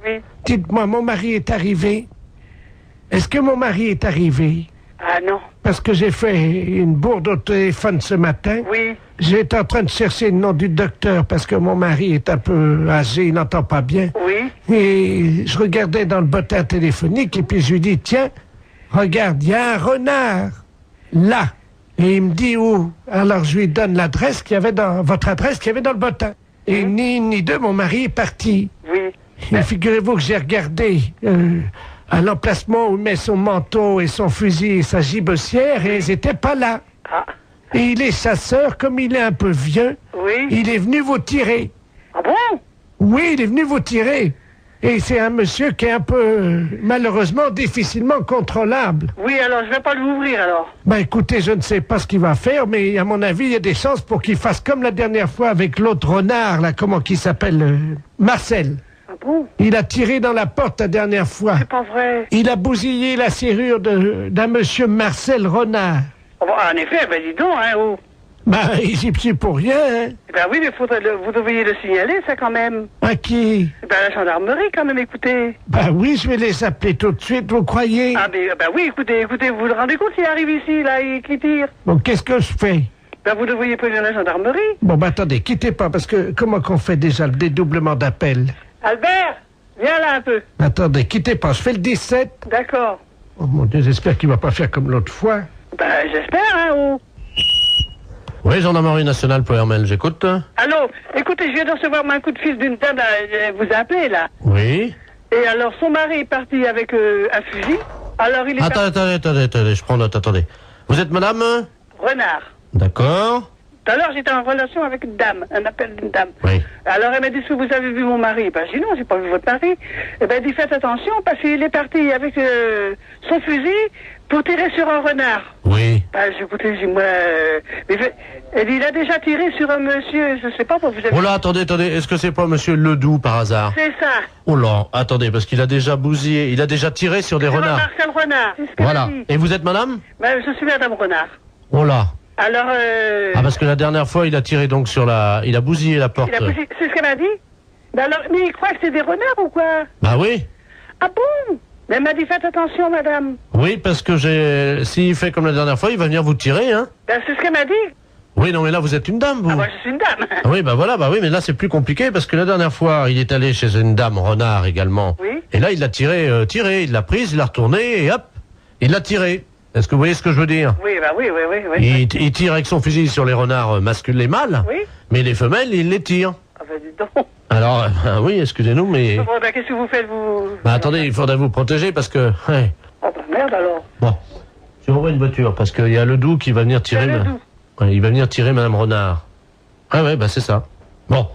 Oui. Dites-moi, mon mari est arrivé? Est-ce que mon mari est arrivé? Ah non. Parce que j'ai fait une bourde au téléphone ce matin. Oui. J'étais en train de chercher le nom du docteur parce que mon mari est un peu âgé, il n'entend pas bien. Oui. Et je regardais dans le bottin téléphonique et puis je lui dis, tiens, regarde, il y a un renard là. Et il me dit où? Alors je lui donne l'adresse qu'il y avait dans votre adresse qu'il y avait dans le bottin. Et ni une ni deux, mon mari est parti. Oui. Et figurez-vous que j'ai regardé à l'emplacement où il met son manteau et son fusil et sa gibecière et ils n'étaient pas là. Ah. Et il est chasseur, comme il est un peu vieux, Oui. il est venu vous tirer. Ah bon? Oui, il est venu vous tirer. Et c'est un monsieur qui est un peu, malheureusement, difficilement contrôlable. Oui, alors je vais pas l'ouvrir alors. Ben écoutez, je ne sais pas ce qu'il va faire, mais à mon avis, il y a des chances pour qu'il fasse comme la dernière fois avec l'autre renard, là, comment qu'il s'appelle, Marcel. Ah bon? Il a tiré dans la porte la dernière fois. C'est pas vrai. Il a bousillé la serrure d'un monsieur Marcel Renard. Ah bon, en effet, ben dis donc, hein, oh. Ben, il s'y plie pour rien, hein. Eh ben oui, mais vous devriez le signaler, ça, quand même. À qui? Eh ben, la gendarmerie, quand même, écoutez. Ben oui, je vais les appeler tout de suite, vous croyez? Ah, ben oui, écoutez, vous vous rendez compte s'il arrive ici, là, et qu'il tire? Bon, qu'est-ce que je fais? Ben, vous devriez prévenir la gendarmerie. Bon, ben attendez, quittez pas, parce que comment qu'on fait déjà le dédoublement d'appel? Albert, viens là un peu. Attendez, quittez pas, je fais le 17. D'accord. Oh mon Dieu, j'espère qu'il va pas faire comme l'autre fois. Ben, j'espère, hein, oh. Oui, gendarmerie nationale, Pohermel, j'écoute. Allô, écoutez, je viens de recevoir un coup de fil d'une dame, elle vous a appelé, là. Oui. Et alors, son mari est parti avec un fusil. Alors, il est Attendez, je prends note, attendez. Vous êtes madame? Renard. D'accord. Tout à l'heure, j'étais en relation avec une dame, un appel d'une dame. Oui. Alors, elle m'a dit, est-ce que vous avez vu mon mari? Ben, j'ai dit, non, j'ai pas vu votre mari. Eh ben, elle dit, faites attention, parce qu'il est parti avec son fusil pour tirer sur un renard. Oui. Ben, écoutez, j'ai moi... elle dit, il a déjà tiré sur un monsieur, je sais pas, vous avez... Oh là, attendez, est-ce que c'est pas monsieur Ledoux, par hasard? C'est ça. Oh là, attendez, parce qu'il a déjà bousillé, il a déjà tiré sur des C'est renards. Marcel Renard, c'est ce qu'elle Voilà. a dit. Et vous êtes madame? Ben, je suis madame Renard. Oh là. Alors, Ah, parce que la dernière fois, il a tiré donc sur la... Il a bousillé la porte. c'est ce qu'elle m'a dit? Ben alors, mais il croit que c'est des renards ou quoi? Bah oui. Ah bon? Mais elle m'a dit, faites attention, madame. Oui, parce que s'il fait comme la dernière fois, il va venir vous tirer, hein? Ben, c'est ce qu'elle m'a dit. Oui, non, mais là, vous êtes une dame, vous. Ah, moi, je suis une dame. Ah oui, bah voilà, bah oui, mais là, c'est plus compliqué, parce que la dernière fois, il est allé chez une dame renard également. Oui. Et là, il l'a tiré, il l'a prise, il l'a retournée, et hop, il l'a tiré. Est-ce que vous voyez ce que je veux dire? Oui, bah oui. Il tire avec son fusil sur les renards masculins, les mâles, Oui. mais les femelles, il les tire. Ah, ben, dis donc. Alors, oui, excusez-nous, mais... Bon, ben, qu'est-ce que vous faites, vous? Bah attendez, il faudrait vous protéger, parce que... Ouais. Ah, ben, merde, alors. Bon, je renvoie une voiture, parce qu'il y a Ledoux qui va venir tirer... C'est Ledoux. Ouais, il va venir tirer Madame Renard. Ah ouais, bah c'est ça. Bon,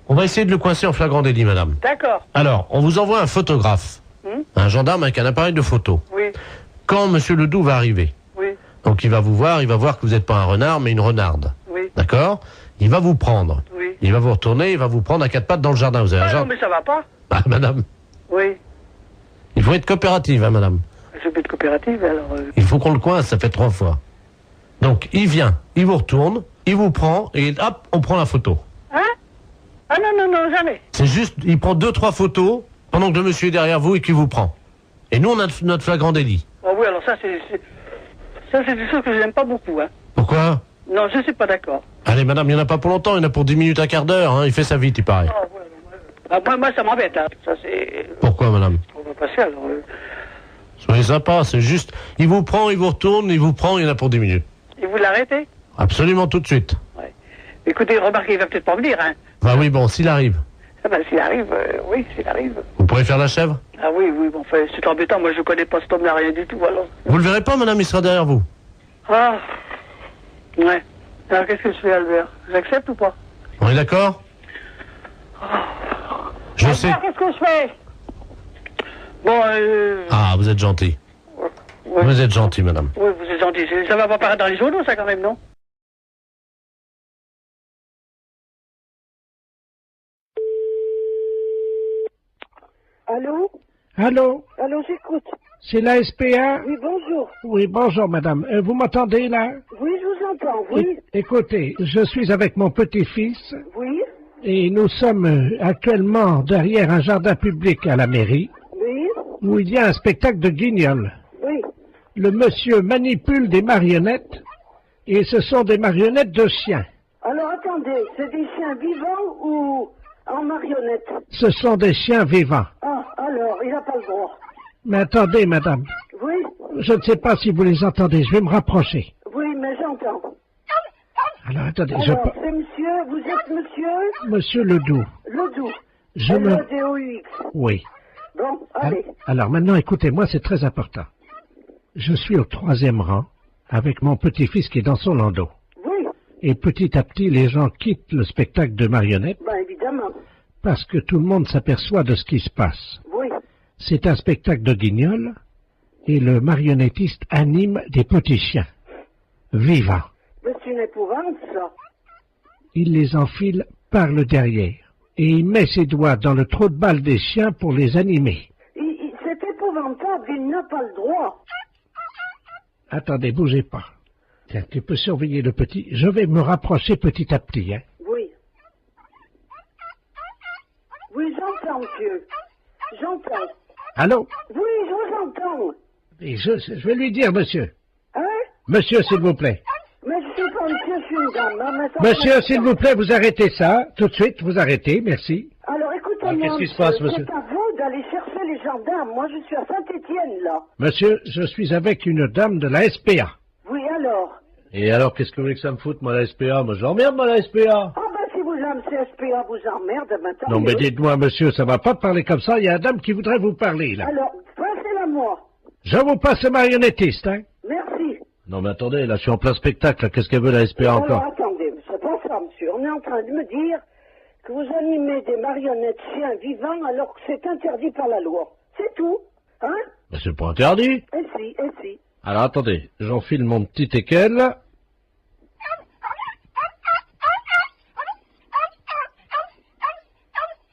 on va essayer de le coincer en flagrant délit, madame. D'accord. Alors, on vous envoie un photographe, un gendarme avec un appareil de photo. Oui. Quand Monsieur Ledoux va arriver, Oui. donc il va vous voir, il va voir que vous n'êtes pas un renard, mais une renarde. Oui. D'accord? Il va vous prendre. Oui. Il va vous retourner, il va vous prendre à quatre pattes dans le jardin. Vous avez un Ah non, jardin? mais ça va pas. Ah, madame, Oui. il faut être coopérative, hein, madame. Je vais être coopérative, alors... Il faut qu'on le coince, ça fait 3 fois. Donc, il vient, il vous retourne, il vous prend, et hop, on prend la photo. Hein? Ah non, jamais. C'est juste, il prend 2-3 photos pendant que le monsieur est derrière vous et qu'il vous prend. Et nous, on a notre flagrant délit. Oh oui, alors ça, c'est des choses que je n'aime pas beaucoup, hein. Pourquoi? Non, je suis pas d'accord. Allez, madame, il n'y en a pas pour longtemps, il y en a pour 10 minutes, un quart d'heure, hein, il fait ça vite, il paraît. Ah, ouais, moi, ça m'embête, hein. Ça, c'est... Pourquoi, madame? On va passer, alors... Soyez sympa, c'est juste, il vous prend, il vous retourne, il vous prend, il y en a pour 10 minutes. Et vous l'arrêtez? Absolument tout de suite. Ouais. Écoutez, remarquez, il va peut-être pas venir, hein. Bah oui, bon, s'il arrive. Ah ben, s'il arrive, oui, s'il arrive. Vous pourrez faire la chèvre? Ah oui, bon, enfin, c'est embêtant, moi je connais pas cet homme-là, rien du tout, alors... Vous le verrez pas, madame, il sera derrière vous. Ah, ouais. Alors qu'est-ce que je fais, Albert? J'accepte ou pas? On est d'accord? Je sais... Albert, qu'est-ce que je fais? Bon, Ah, vous êtes gentil. ouais. Vous êtes gentil, madame. Oui, vous êtes gentil. Ça va pas paraître dans les journaux, ça, quand même, non? Allô? Allô? Allô, j'écoute. C'est la SPA? Oui, bonjour. Oui, bonjour, madame. Vous m'entendez, là? Oui, je vous entends, oui. Écoutez, je suis avec mon petit-fils. Oui. Et nous sommes actuellement derrière un jardin public à la mairie, Oui, où il y a un spectacle de guignol. oui. Le monsieur manipule des marionnettes, et ce sont des marionnettes de chiens. Alors attendez, c'est des chiens vivants ou en marionnette? Ce sont des chiens vivants. Ah, alors, il n'a pas le droit. Mais attendez, madame, Oui, je ne sais pas si vous les entendez, je vais me rapprocher. oui, mais j'entends. Alors attendez, Alors, c'est monsieur, vous êtes monsieur Monsieur Ledoux, Ledoux. je me... L-E-D-O-U-X. Oui. Bon, allez. Alors maintenant, écoutez-moi, c'est très important. Je suis au 3e rang, avec mon petit-fils qui est dans son landau. Oui, Et petit à petit, les gens quittent le spectacle de marionnettes, ben évidemment. parce que tout le monde s'aperçoit de ce qui se passe. Oui. C'est un spectacle de guignol, et le marionnettiste anime des petits chiens, vivants. Mais c'est une épouvante, ça. Il les enfile par le derrière, et il met ses doigts dans le trou de balle des chiens pour les animer. C'est épouvantable, il n'a pas le droit. Attendez, bougez pas. Tiens, tu peux surveiller le petit. Je vais me rapprocher petit à petit, hein. Oui. Oui, j'entends, monsieur. J'entends. Allô? Oui, je vous entends. Et je vais lui dire, monsieur. Hein? Monsieur, s'il vous plaît. Mais je suis pas monsieur, je suis une dame. Hein, mais ça Monsieur, va- s'il vous plaît, vous arrêtez ça. Tout de suite, vous arrêtez, merci. Alors, écoutez-moi, Ah, qu'est-ce qui se passe, monsieur? c'est à vous d'aller chercher les gendarmes. Moi, je suis à Saint-Étienne, là. Monsieur, je suis avec une dame de la SPA. Oui, alors? Et alors, qu'est-ce que vous voulez que ça me foute, moi, la SPA? Moi, j'emmerde, moi, la SPA. Ah ben, si vous aimez CSPA vous emmerde, maintenant... Non, mais dites-moi, monsieur, ça va pas de parler comme ça. Il y a une dame qui voudrait vous parler, là. Alors, passez-la moi. Je vous passe le marionnettiste, hein. Merci. Non, mais attendez, là, je suis en plein spectacle, là. Qu'est-ce qu'elle veut, la SPA, Alors, encore? attendez, c'est pas ça, monsieur. On est en train de me dire que vous animez des marionnettes chiens vivants alors que c'est interdit par la loi. C'est tout. Hein? Mais c'est pas interdit. Et si. Alors, attendez, j'enfile mon petit teckel.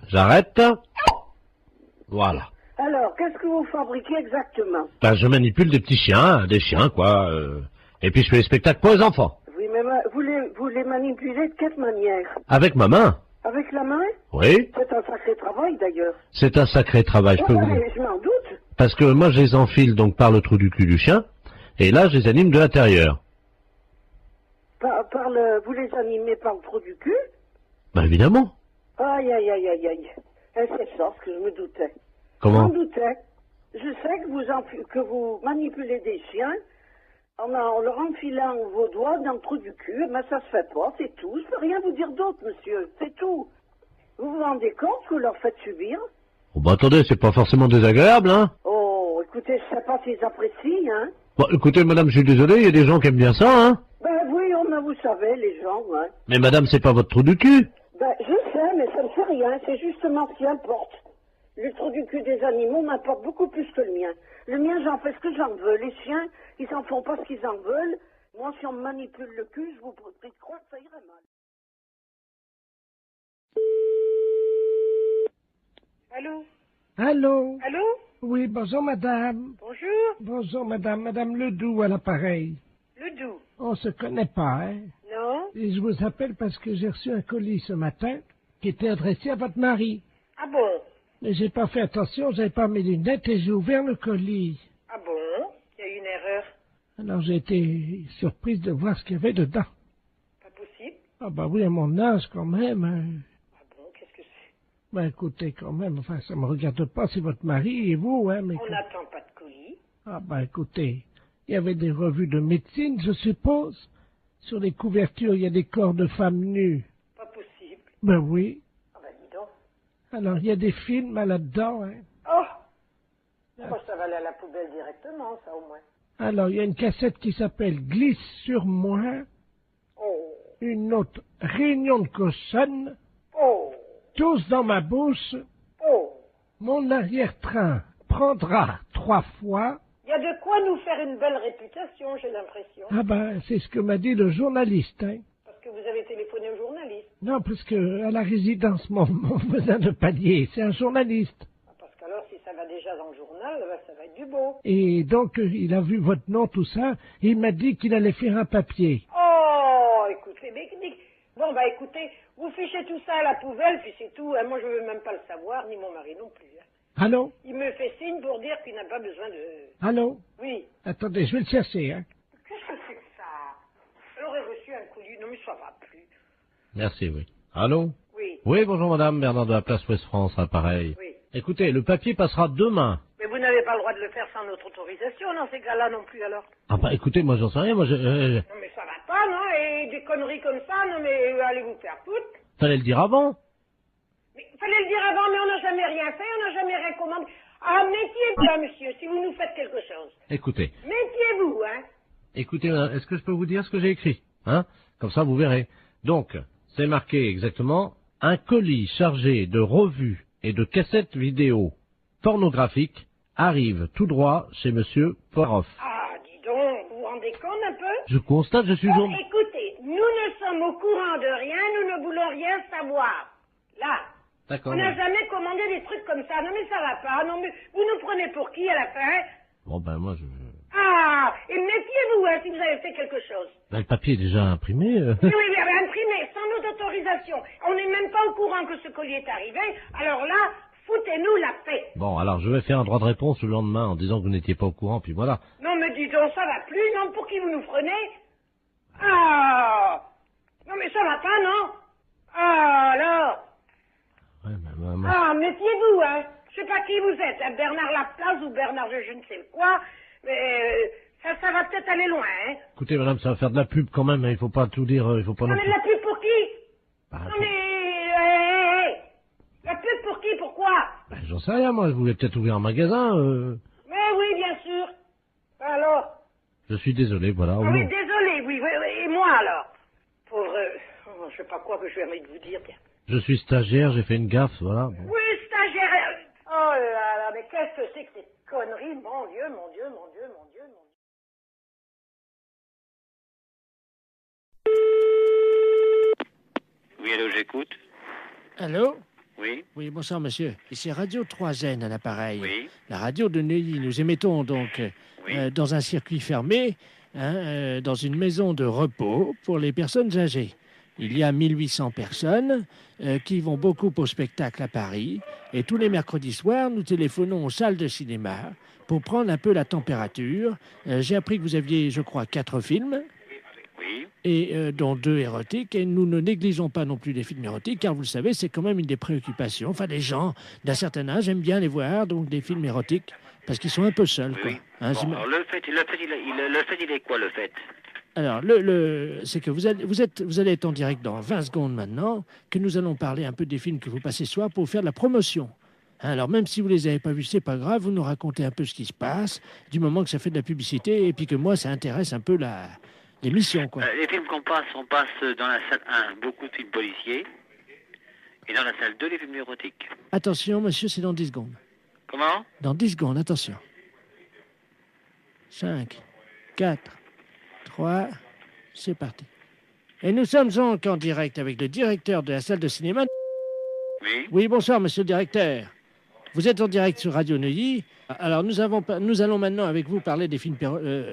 J'arrête. Voilà. Alors, qu'est-ce que vous fabriquez exactement? Ben, je manipule des petits chiens, des chiens, quoi. Et puis, je fais les spectacles pour les enfants. Oui, mais vous les manipulez de quelle manière? Avec ma main. Avec la main? Oui. C'est un sacré travail, d'ailleurs. C'est un sacré travail, je peux vous dire. Je m'en doute. Parce que moi, je les enfile donc par le trou du cul du chien. Et là, je les anime de l'intérieur. Vous les animez par le trou du cul? Ben, évidemment. Aïe. Et c'est ça ce que je me doutais. Comment? Je m'en doutais. Je sais que vous manipulez des chiens en leur enfilant vos doigts dans le trou du cul, mais ça se fait pas, c'est tout. Je peux rien vous dire d'autre, monsieur, c'est tout. Vous vous rendez compte que vous leur faites subir? Oh, ben, attendez, c'est pas forcément désagréable, hein. Oh, écoutez, je sais pas s'ils apprécient, hein. Bon, écoutez, madame, je suis désolé, il y a des gens qui aiment bien ça, hein. Ben oui, vous savez, les gens, hein. Mais madame, c'est pas votre trou du cul. Ben, je sais, mais ça ne fait rien, c'est justement ce qui importe. Le trou du cul des animaux m'importe beaucoup plus que le mien. Le mien, j'en fais ce que j'en veux. Les chiens, ils en font pas ce qu'ils en veulent. Moi, si on me manipule le cul, je vous prie de croire que ça irait mal. Allô? Allô? Allô? Oui, bonjour, madame. Bonjour? Bonjour, madame. Madame Ledoux à l'appareil. Ledoux? On se connaît pas, hein? Non? Et je vous appelle parce que j'ai reçu un colis ce matin qui était adressé à votre mari. Ah bon? Mais j'ai pas fait attention, j'avais pas mes lunettes et j'ai ouvert le colis. Ah bon? Il y a eu une erreur. Alors j'ai été surprise de voir ce qu'il y avait dedans. Pas possible? Ah bah oui, à mon âge quand même. Hein. Ah bon? Qu'est-ce que c'est? Ben écoutez, quand même, enfin ça me regarde pas, c'est votre mari et vous, hein, mais... On n'attend pas de colis. Ah ben écoutez, il y avait des revues de médecine, je suppose. Sur les couvertures, il y a des corps de femmes nues. Pas possible. Ben oui. Ah ben dis donc. Alors il y a des films là-dedans, hein. Oh! Moi, ça va aller à la poubelle directement, ça, au moins. Alors il y a une cassette qui s'appelle Glisse sur moi, Oh! une autre Réunion de cochonne, Oh! tous dans ma bouche, Oh! mon arrière-train prendra 3 fois. Il y a de quoi nous faire une belle réputation, j'ai l'impression. Ah ben, c'est ce que m'a dit le journaliste, hein. Parce que vous avez téléphoné au journaliste. Non, parce que à la résidence, mon voisin de palier, c'est un journaliste. Ah, parce qu'alors, si ça va déjà dans le journal, ben, ça va être du beau. Et donc, il a vu votre nom, tout ça, et il m'a dit qu'il allait faire un papier. Oh! Écoutez, mais Bon, bah écoutez, vous fichez tout ça à la poubelle, puis c'est tout. Hein. Moi, je veux même pas le savoir, ni mon mari non plus. Hein. Allô? Il me fait signe pour dire qu'il n'a pas besoin de... Allô? Oui. Attendez, je vais le chercher, hein. Qu'est-ce que c'est que ça? Elle aurait reçu un coup du... Non, mais ça va plus. Merci, oui. Allô? Oui. Oui, bonjour madame, Bernard de la place Ouest France, appareil. Oui. Écoutez, le papier passera demain. Mais vous n'avez pas le droit de le faire sans notre autorisation dans ces cas-là non plus, alors. Ah bah écoutez, moi j'en sais rien, moi je... Non, mais ça va pas, non? Et des conneries comme ça, non, mais allez vous faire foutre. Fallait le dire avant. Mais fallait le dire avant, mais on n'a jamais rien fait, on n'a jamais rien commandé. Ah, méfiez-vous, là, monsieur, si vous nous faites quelque chose. Écoutez, Méfiez-vous, hein. écoutez, madame, est-ce que je peux vous dire ce que j'ai écrit? Hein? Comme ça, vous verrez. Donc, c'est marqué exactement, un colis chargé de revues et de cassettes vidéo pornographiques arrive tout droit chez monsieur Poiroff. Ah, dis donc, vous vous rendez compte un peu? Je constate, je suis Bon, journaliste. écoutez, nous ne sommes au courant de rien, nous ne voulons rien savoir. Là. D'accord. On n'a jamais commandé des trucs comme ça. Non, mais ça va pas. Non, mais vous nous prenez pour qui à la fin? Bon, ben moi, je... Ah, et méfiez-vous, hein, si vous avez fait quelque chose. Ben, le papier est déjà imprimé. Oui, oui, mais imprimé, sans notre autorisation. On n'est même pas au courant que ce collier est arrivé. Alors là, foutez-nous la paix. Bon, alors je vais faire un droit de réponse le lendemain en disant que vous n'étiez pas au courant, puis voilà. Non, mais dis donc, ça va plus, non? Pour qui vous nous prenez? Ah! Non, mais ça va pas, non? Ah, alors? Ouais, mais, Ah, méfiez-vous, hein. Je sais pas qui vous êtes, hein, Bernard Laplace ou Bernard je ne sais quoi, mais ça va peut-être aller loin, hein. Écoutez, madame, ça va faire de la pub quand même, hein, il faut pas tout dire, il faut pas Non, non mais plus... la pub pour qui? Bah, Non, mais... La pub pour qui? Pourquoi? ben, j'en sais rien, moi, je voulais peut-être ouvrir un magasin, Mais oui, bien sûr. Alors? Je suis désolé, voilà. Ah au oui, nom- désolé, oui, et moi alors? Pour, je sais pas quoi que je vais envie de vous dire, tiens. Je suis stagiaire, j'ai fait une gaffe, voilà. Bon. Oui, stagiaire. Oh là là, mais qu'est-ce que c'est que ces conneries? Mon Dieu, mon Dieu, mon Dieu, mon Dieu, mon Dieu. Oui, allô, j'écoute. Allô? Oui, Oui, bonsoir, monsieur. Ici Radio 3N à l'appareil. oui, La radio de Neuilly. Nous émettons donc oui. dans un circuit fermé, dans une maison de repos pour les personnes âgées. Il y a 1800 personnes qui vont beaucoup au spectacle à Paris. Et tous les mercredis soirs, nous téléphonons aux salles de cinéma pour prendre un peu la température. J'ai appris que vous aviez, je crois, 4 films, Oui, et dont 2 érotiques. Et nous ne négligeons pas non plus les films érotiques, car vous le savez, c'est quand même une des préoccupations. Enfin, les gens d'un certain âge aiment bien les voir, donc des films érotiques, parce qu'ils sont un peu seuls, oui, quoi. oui. Hein, Bon, c'est- alors, le fait, il est quoi, le fait? Alors, c'est que vous allez être en direct dans 20 secondes maintenant, que nous allons parler un peu des films que vous passez ce soir pour faire de la promotion. Hein, alors, même si vous les avez pas vus, c'est pas grave, vous nous racontez un peu ce qui se passe, du moment que ça fait de la publicité, et puis que moi, ça intéresse un peu l'émission, quoi. Les films on passe dans la salle 1, beaucoup de films policiers, et dans la salle 2, les films érotiques. Attention, monsieur, c'est dans 10 secondes. Comment? Dans 10 secondes, attention. 5, 4, 3, c'est parti. Et nous sommes donc en direct avec le directeur de la salle de cinéma. Oui, Oui, bonsoir, monsieur le directeur. Vous êtes en direct sur Radio Neuilly. Alors, nous allons maintenant avec vous parler des films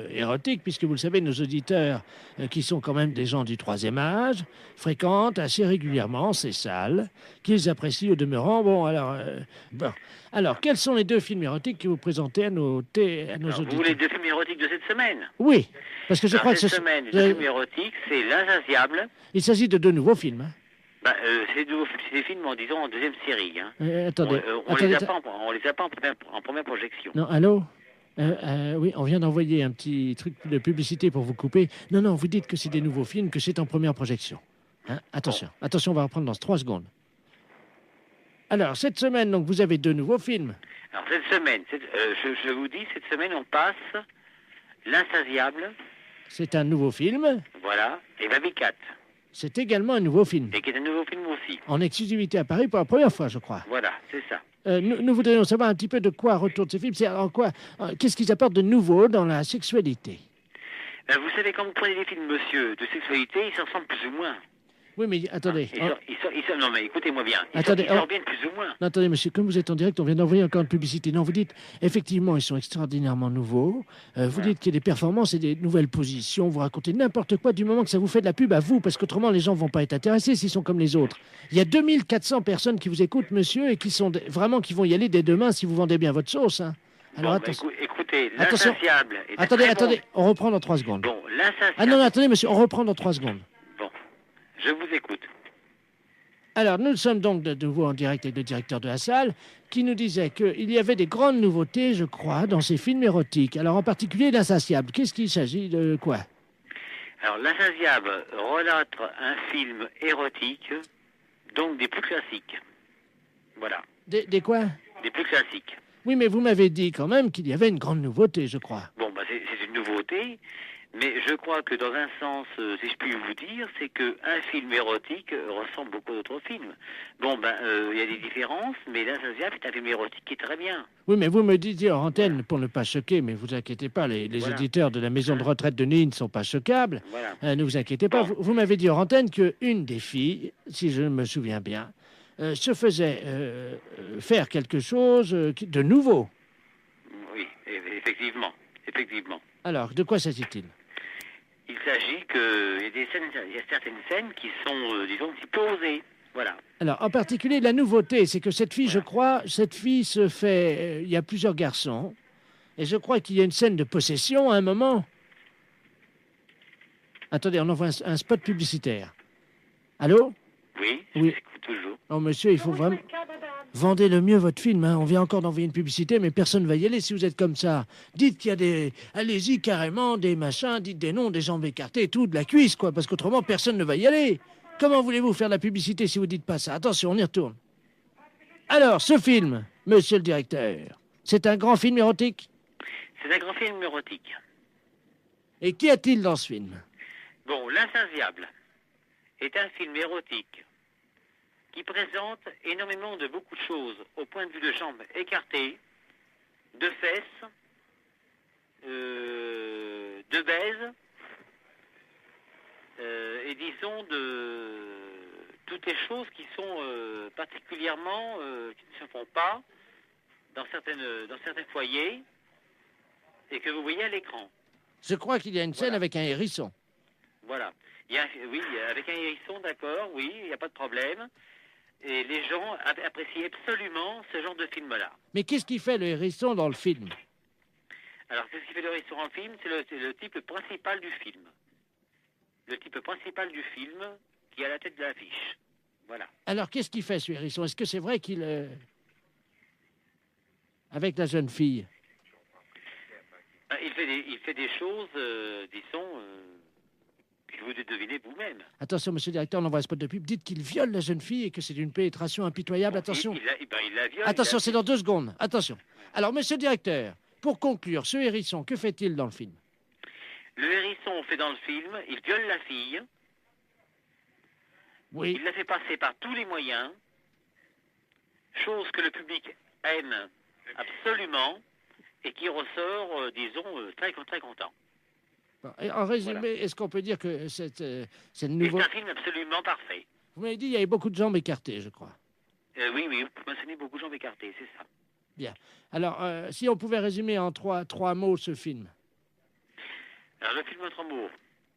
érotiques, puisque vous le savez, nos auditeurs, qui sont quand même des gens du 3e âge, fréquentent assez régulièrement ces salles, qu'ils apprécient au demeurant. Bon, alors, quels sont les 2 films érotiques que vous présentez à nos alors, vous auditeurs? voulez 2 films érotiques de cette semaine? Oui, parce que je Alors, crois que cette semaine, les 2 films érotiques, c'est L'Insatiable. il s'agit de 2 nouveaux films. Hein. C'est des films, disons, en deuxième série. Hein. Attendez, On attendez, les a pas en première projection. Non, allô? Oui, on vient d'envoyer un petit truc de publicité pour vous couper. Non, vous dites que c'est des nouveaux films, que c'est en première projection. Hein? Attention, on va reprendre dans 3 secondes. Alors, cette semaine, donc, vous avez 2 nouveaux films. Alors, cette semaine, je vous dis, cette semaine, on passe L'Insatiable, C'est un nouveau film. voilà, et Baby Cat, C'est également un nouveau film. et qui est un nouveau film aussi. En exclusivité à Paris pour la première fois, je crois. Voilà, c'est ça. Nous voudrions savoir un petit peu de quoi retournent ces films. Qu'est-ce qu'ils apportent de nouveau dans la sexualité? Vous savez, quand vous prenez des films, monsieur, de sexualité, ils s'en ressemblent plus ou moins. Oui, mais attendez. Non, mais écoutez-moi bien. Attendez, Ils sortent bien plus ou moins. Non, attendez, monsieur, comme vous êtes en direct, on vient d'envoyer encore une publicité. Non, vous dites, effectivement, ils sont extraordinairement nouveaux. Vous dites qu'il y a des performances et des nouvelles positions. Vous racontez n'importe quoi du moment que ça vous fait de la pub à vous, parce qu'autrement, les gens vont pas être intéressés s'ils sont comme les autres. Il y a 2400 personnes qui vous écoutent, monsieur, et qui sont vraiment qui vont y aller dès demain si vous vendez bien votre sauce. Hein. Alors, attention. Écoutez, Attention. l'insatiable. Attendez, on reprend dans 3 secondes. Bon, l'insatiable. Ah non, attendez, monsieur, on reprend dans 3 secondes. Bon, je vous écoute. Alors, nous sommes donc de nouveau en direct avec le directeur de la salle, qui nous disait qu'il y avait des grandes nouveautés, je crois, dans ces films érotiques. Alors, en particulier, l'Insatiable. Qu'est-ce qu'il s'agit de quoi? Alors, l'insatiable relate un film érotique, donc des plus classiques. Voilà. Des quoi? Des plus classiques. Oui, mais vous m'avez dit quand même qu'il y avait une grande nouveauté, je crois. Bon, bah, c'est une nouveauté, mais je crois que dans un sens, si je puis vous dire, c'est qu'un film érotique ressemble beaucoup à d'autres films. Bon, ben, il y a des différences, mais l'Insatiable est un film érotique qui est très bien. Oui, mais vous me disiez en antenne, pour ne pas choquer, mais vous inquiétez pas, les Voilà. auditeurs de la maison de retraite de Nîmes ne sont pas choquables. Voilà. Ne vous inquiétez pas. Bon. Vous m'avez dit en antenne qu'une des filles, si je me souviens bien, se faisait faire quelque chose de nouveau. Oui, effectivement. Effectivement. Alors, de quoi s'agit-il? Il s'agit qu'il y a certaines scènes qui sont, disons, un petit peu osées. Voilà. Alors, en particulier, la nouveauté, c'est que cette fille, je crois, cette fille se fait... il y a plusieurs garçons, et je crois qu'il y a une scène de possession à un moment. Attendez, on envoie un spot publicitaire. Allô? Oui, je Oui. écoute toujours. Oh, monsieur, il faut vraiment... Vendez le mieux votre film, hein. On vient encore d'envoyer une publicité, mais personne ne va y aller si vous êtes comme ça. Dites qu'il y a des... Allez-y, carrément, des machins, dites des noms, des jambes écartées, tout, de la cuisse, quoi, parce qu'autrement, personne ne va y aller. Comment voulez-vous faire de la publicité si vous dites pas ça? Attention, on y retourne. Alors, ce film, monsieur le directeur, c'est un grand film érotique? C'est un grand film érotique. Et qu'y a-t-il dans ce film? Bon, L'Insatiable est un film érotique qui présente énormément de beaucoup de choses au point de vue de jambes écartées, de fesses, de baise, et disons de toutes les choses qui sont particulièrement, qui ne se font pas dans certains foyers et que vous voyez à l'écran. Je crois qu'il y a une scène Voilà. avec un hérisson. Voilà. Oui, avec un hérisson, d'accord, oui, il n'y a pas de problème. Et les gens apprécient absolument ce genre de film-là. Mais qu'est-ce qui fait le hérisson dans le film? Alors, qu'est-ce qui fait le hérisson en film? C'est le type principal du film. Le type principal du film qui est à la tête de l'affiche. Voilà. Alors, qu'est-ce qu'il fait, ce hérisson? Est-ce que c'est vrai qu'il... Avec la jeune fille? Ben, il fait des choses, disons, que vous devinez vous-même. Attention, monsieur le directeur, on envoie un spot de pub. Dites qu'il viole la jeune fille et que c'est d'une pénétration impitoyable. Attention. Il la viole. Attention, c'est dans 2 secondes. Attention. Alors, monsieur le directeur, pour conclure, ce hérisson, que fait-il dans le film? Le hérisson fait dans le film, il viole la fille. Oui. Il la fait passer par tous les moyens, chose que le public aime absolument et qui ressort, disons, très content. Bon, et en résumé, Voilà. est-ce qu'on peut dire que c'est le C'est nouveau... un film absolument parfait. Vous m'avez dit qu'il y avait beaucoup de jambes écartées, je crois. Oui, vous mentionnez beaucoup de jambes écartées, c'est ça. Bien. Alors, si on pouvait résumer en trois mots ce film. Alors, le film Notre Amour.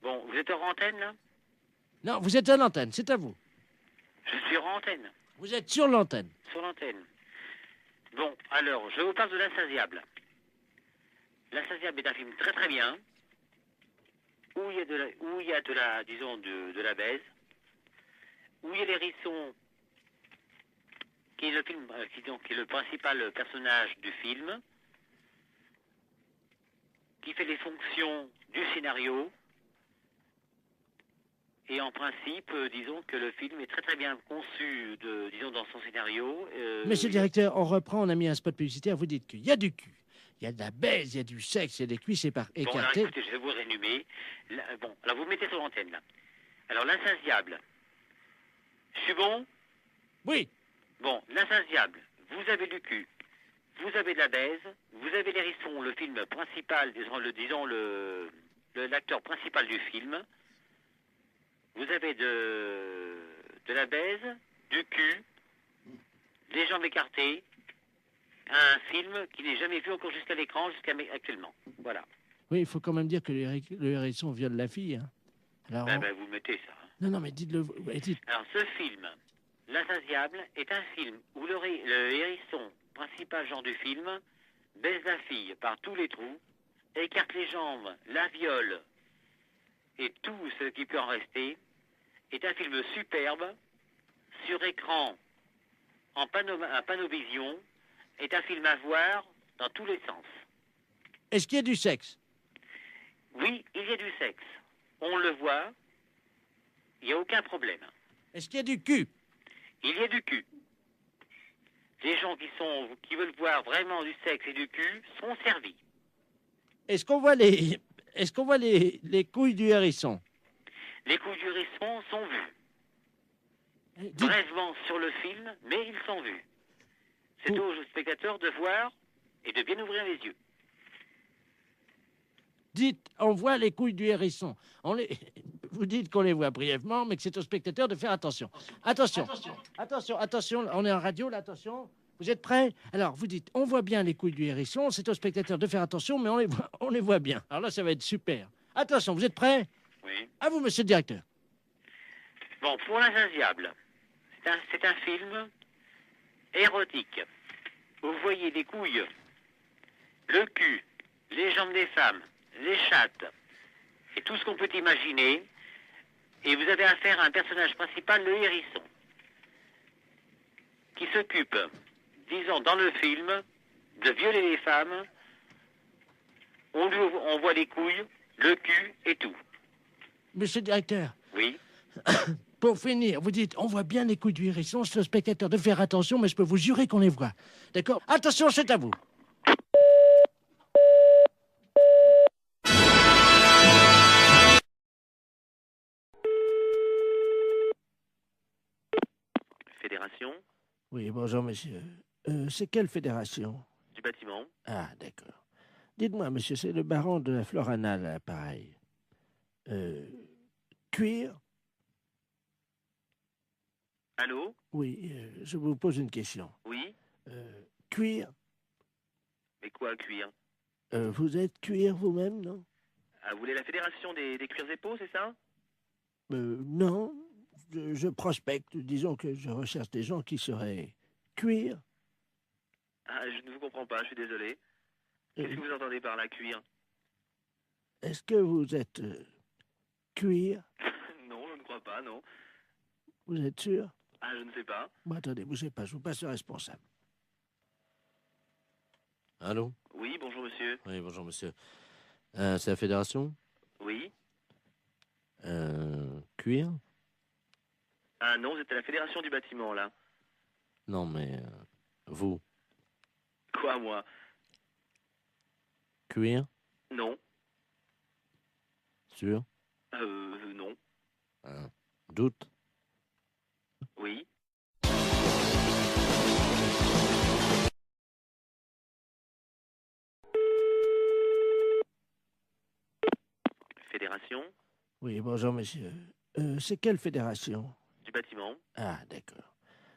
Bon, vous êtes hors antenne, là? Non, vous êtes à l'antenne, c'est à vous. Je suis hors antenne, Vous êtes sur l'antenne. sur l'antenne. Bon, alors, je vous parle de L'Insatiable. L'Insatiable est un film très très bien, où il y a de la, disons, de la baise, où il y a l'hérisson, qui est le film, qui est le principal personnage du film, qui fait les fonctions du scénario, et en principe, disons que le film est très très bien conçu, disons, dans son scénario. Monsieur le directeur, on reprend, on a mis un spot publicitaire, vous dites qu'il y a du cul, il y a de la baise, il y a du sexe, il y a des cuisses Bon, alors écartées. écoutez, je vais vous résumer. Bon, alors vous mettez sur l'antenne, là. Alors, L'Insatiable. Je suis bon? Oui. Bon, L'Insatiable, vous avez du cul, vous avez de la baise, vous avez l'hérisson, le film principal, disons l'acteur principal du film. vous avez de la baise, du cul, des jambes écartées, un film qui n'est jamais vu encore jusqu'à l'écran, jusqu'à actuellement. Voilà. Oui, il faut quand même dire que le hérisson viole la fille. Hein. Alors, Vous mettez ça. Non, non, mais dites-le. Dites... Alors, ce film, L'Insatiable, est un film où le hérisson, principal genre du film, baise la fille par tous les trous, écarte les jambes, la viole, et tout ce qui peut en rester, est un film superbe, sur écran, en panovision, est un film à voir dans tous les sens. Est-ce qu'il y a du sexe? Oui, il y a du sexe. On le voit, il n'y a aucun problème. Est-ce qu'il y a du cul? Il y a du cul. Les gens qui veulent voir vraiment du sexe et du cul sont servis. Est-ce qu'on voit les couilles du hérisson? Les couilles du hérisson sont vues. Dites, Brièvement sur le film, mais ils sont vus. C'est aux spectateurs de voir et de bien ouvrir les yeux. on voit les couilles du hérisson. Vous dites qu'on les voit brièvement, mais que c'est aux spectateurs de faire attention. Attention, on est en radio, là, attention. Vous êtes prêts? Alors, vous dites, on voit bien les couilles du hérisson, c'est aux spectateurs de faire attention, mais on les voit bien. Alors là, ça va être super. Attention, vous êtes prêts? Oui. À vous, monsieur le directeur. Bon, pour L'Insatiable, c'est un film érotique. Vous voyez les couilles, le cul, les jambes des femmes, les chattes, et tout ce qu'on peut imaginer. Et vous avez affaire à un personnage principal, le hérisson, qui s'occupe, disons, dans le film, de violer les femmes. On voit les couilles, le cul et tout. Monsieur le directeur, Oui. pour finir, vous dites, on voit bien les couilles du hérisson, c'est au spectateur de faire attention, mais je peux vous jurer qu'on les voit. D'accord? Attention, c'est à vous. Fédération Oui, bonjour, monsieur. C'est quelle fédération? du bâtiment. Ah, d'accord. Dites-moi, monsieur, c'est le baron de la Florana, là, pareil. Cuir? Allô? Oui, je vous pose une question. Oui. Cuir? Mais quoi, cuir? Vous êtes cuir vous-même, non? Ah, vous voulez la fédération des cuirs et peaux, c'est ça? Non. Je prospecte. Disons que je recherche des gens qui seraient cuir. Ah, je ne vous comprends pas, je suis désolé. Qu'est-ce que vous entendez par la cuir? Est-ce que vous êtes cuir? Non, je ne crois pas, non. Vous êtes sûr? Ah, je ne sais pas. Bon, attendez, bougez pas, je vous passe le responsable. Allô? Oui, bonjour monsieur. Oui, bonjour monsieur. C'est la fédération? Oui. Cuir? Ah non, vous êtes à la fédération du bâtiment, là. Non, mais vous? Quoi, moi? Cuir? Non. Sûr? Non. Doute? Oui. Fédération Oui, bonjour monsieur. C'est quelle fédération? du bâtiment. Ah, d'accord.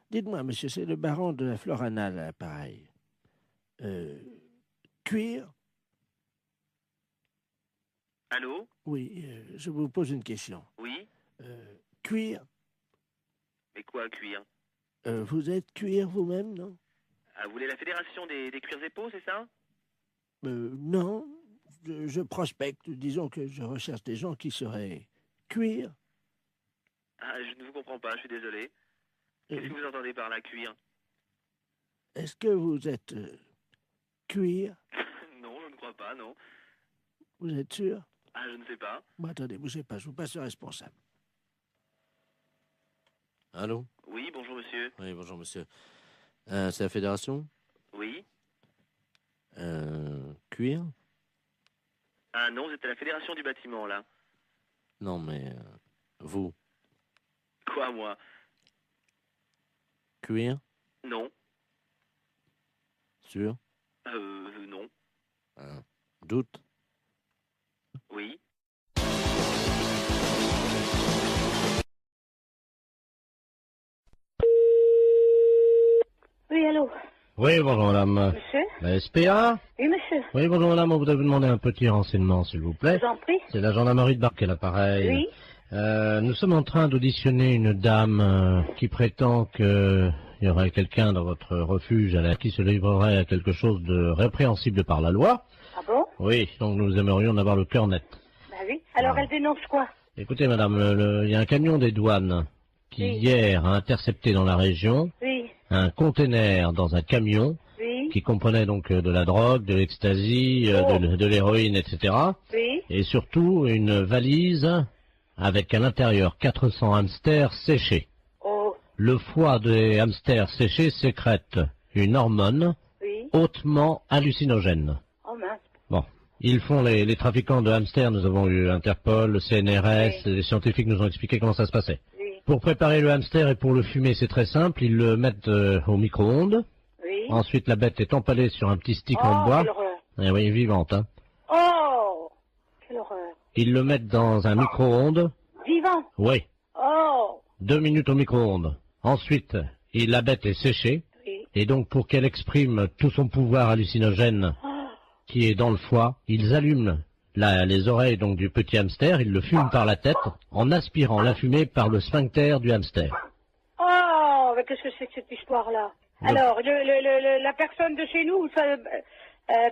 Dites-moi, monsieur, c'est le baron de la Florana, là, pareil. Cuir? Allô? Oui, je vous pose une question. Oui. Cuir? Mais quoi, cuir? Vous êtes cuir vous-même, non? Ah, vous voulez la fédération des cuirs et peaux, c'est ça? Non. Je prospecte. Disons que je recherche des gens qui seraient cuir. Ah, je ne vous comprends pas, je suis désolé. Qu'est-ce que vous entendez par la cuir? Est-ce que vous êtes cuir? Non, je ne crois pas, non. Vous êtes sûr? Ah, je ne sais pas. Bon, attendez, bougez pas, je vous passe le responsable. Allô? Oui, bonjour monsieur. Oui, bonjour monsieur. C'est la fédération? Oui. Cuir? Ah non, vous êtes à la fédération du bâtiment, là. Non, mais vous? Quoi, moi? Cuir? Non. Sûr? Non. Doute? Oui. Oui, bonjour madame. Monsieur? La SPA? Oui, monsieur. Oui, bonjour madame, on voudrait vous demander un petit renseignement, s'il vous plaît. Je vous en prie. C'est la gendarmerie de Barque, l'appareil. Oui. Nous sommes en train d'auditionner une dame qui prétend qu'il y aurait quelqu'un dans votre refuge à qui se livrerait à quelque chose de répréhensible par la loi. Ah bon? Oui, donc nous aimerions en avoir le cœur net. Bah oui. Alors, Ah. elle dénonce quoi? Écoutez madame, il y a un camion des douanes qui Oui. hier a intercepté dans la région Oui. un conteneur dans un camion Oui. qui comprenait donc de la drogue, de l'ecstasy, Oh. de l'héroïne, etc. Oui. Et surtout une valise avec à l'intérieur 400 hamsters séchés. Oh. Le foie des hamsters séchés sécrète une hormone Oui. hautement hallucinogène. Oh mince. Bon, ils font les trafiquants de hamsters, nous avons eu Interpol, le CNRS, Oui. les scientifiques nous ont expliqué comment ça se passait. Oui. Pour préparer le hamster et pour le fumer, c'est très simple, ils le mettent au micro-ondes. Oui. Ensuite, la bête est empalée sur un petit stick en Oh, bois. quelle horreur. Eh oui, vivante, hein. Oh. Quelle horreur. Ils le mettent dans un micro-ondes. Vivant. Oui, Oh. 2 minutes au micro-ondes. Ensuite, la bête est séchée. Oui. Et donc, pour qu'elle exprime tout son pouvoir hallucinogène Oh. qui est dans le foie, ils allument les oreilles donc du petit hamster, ils le fument par la tête en aspirant la fumée par le sphincter du hamster. Oh. Mais qu'est-ce que c'est que cette histoire-là? Le- Alors, la personne de chez nous, ça,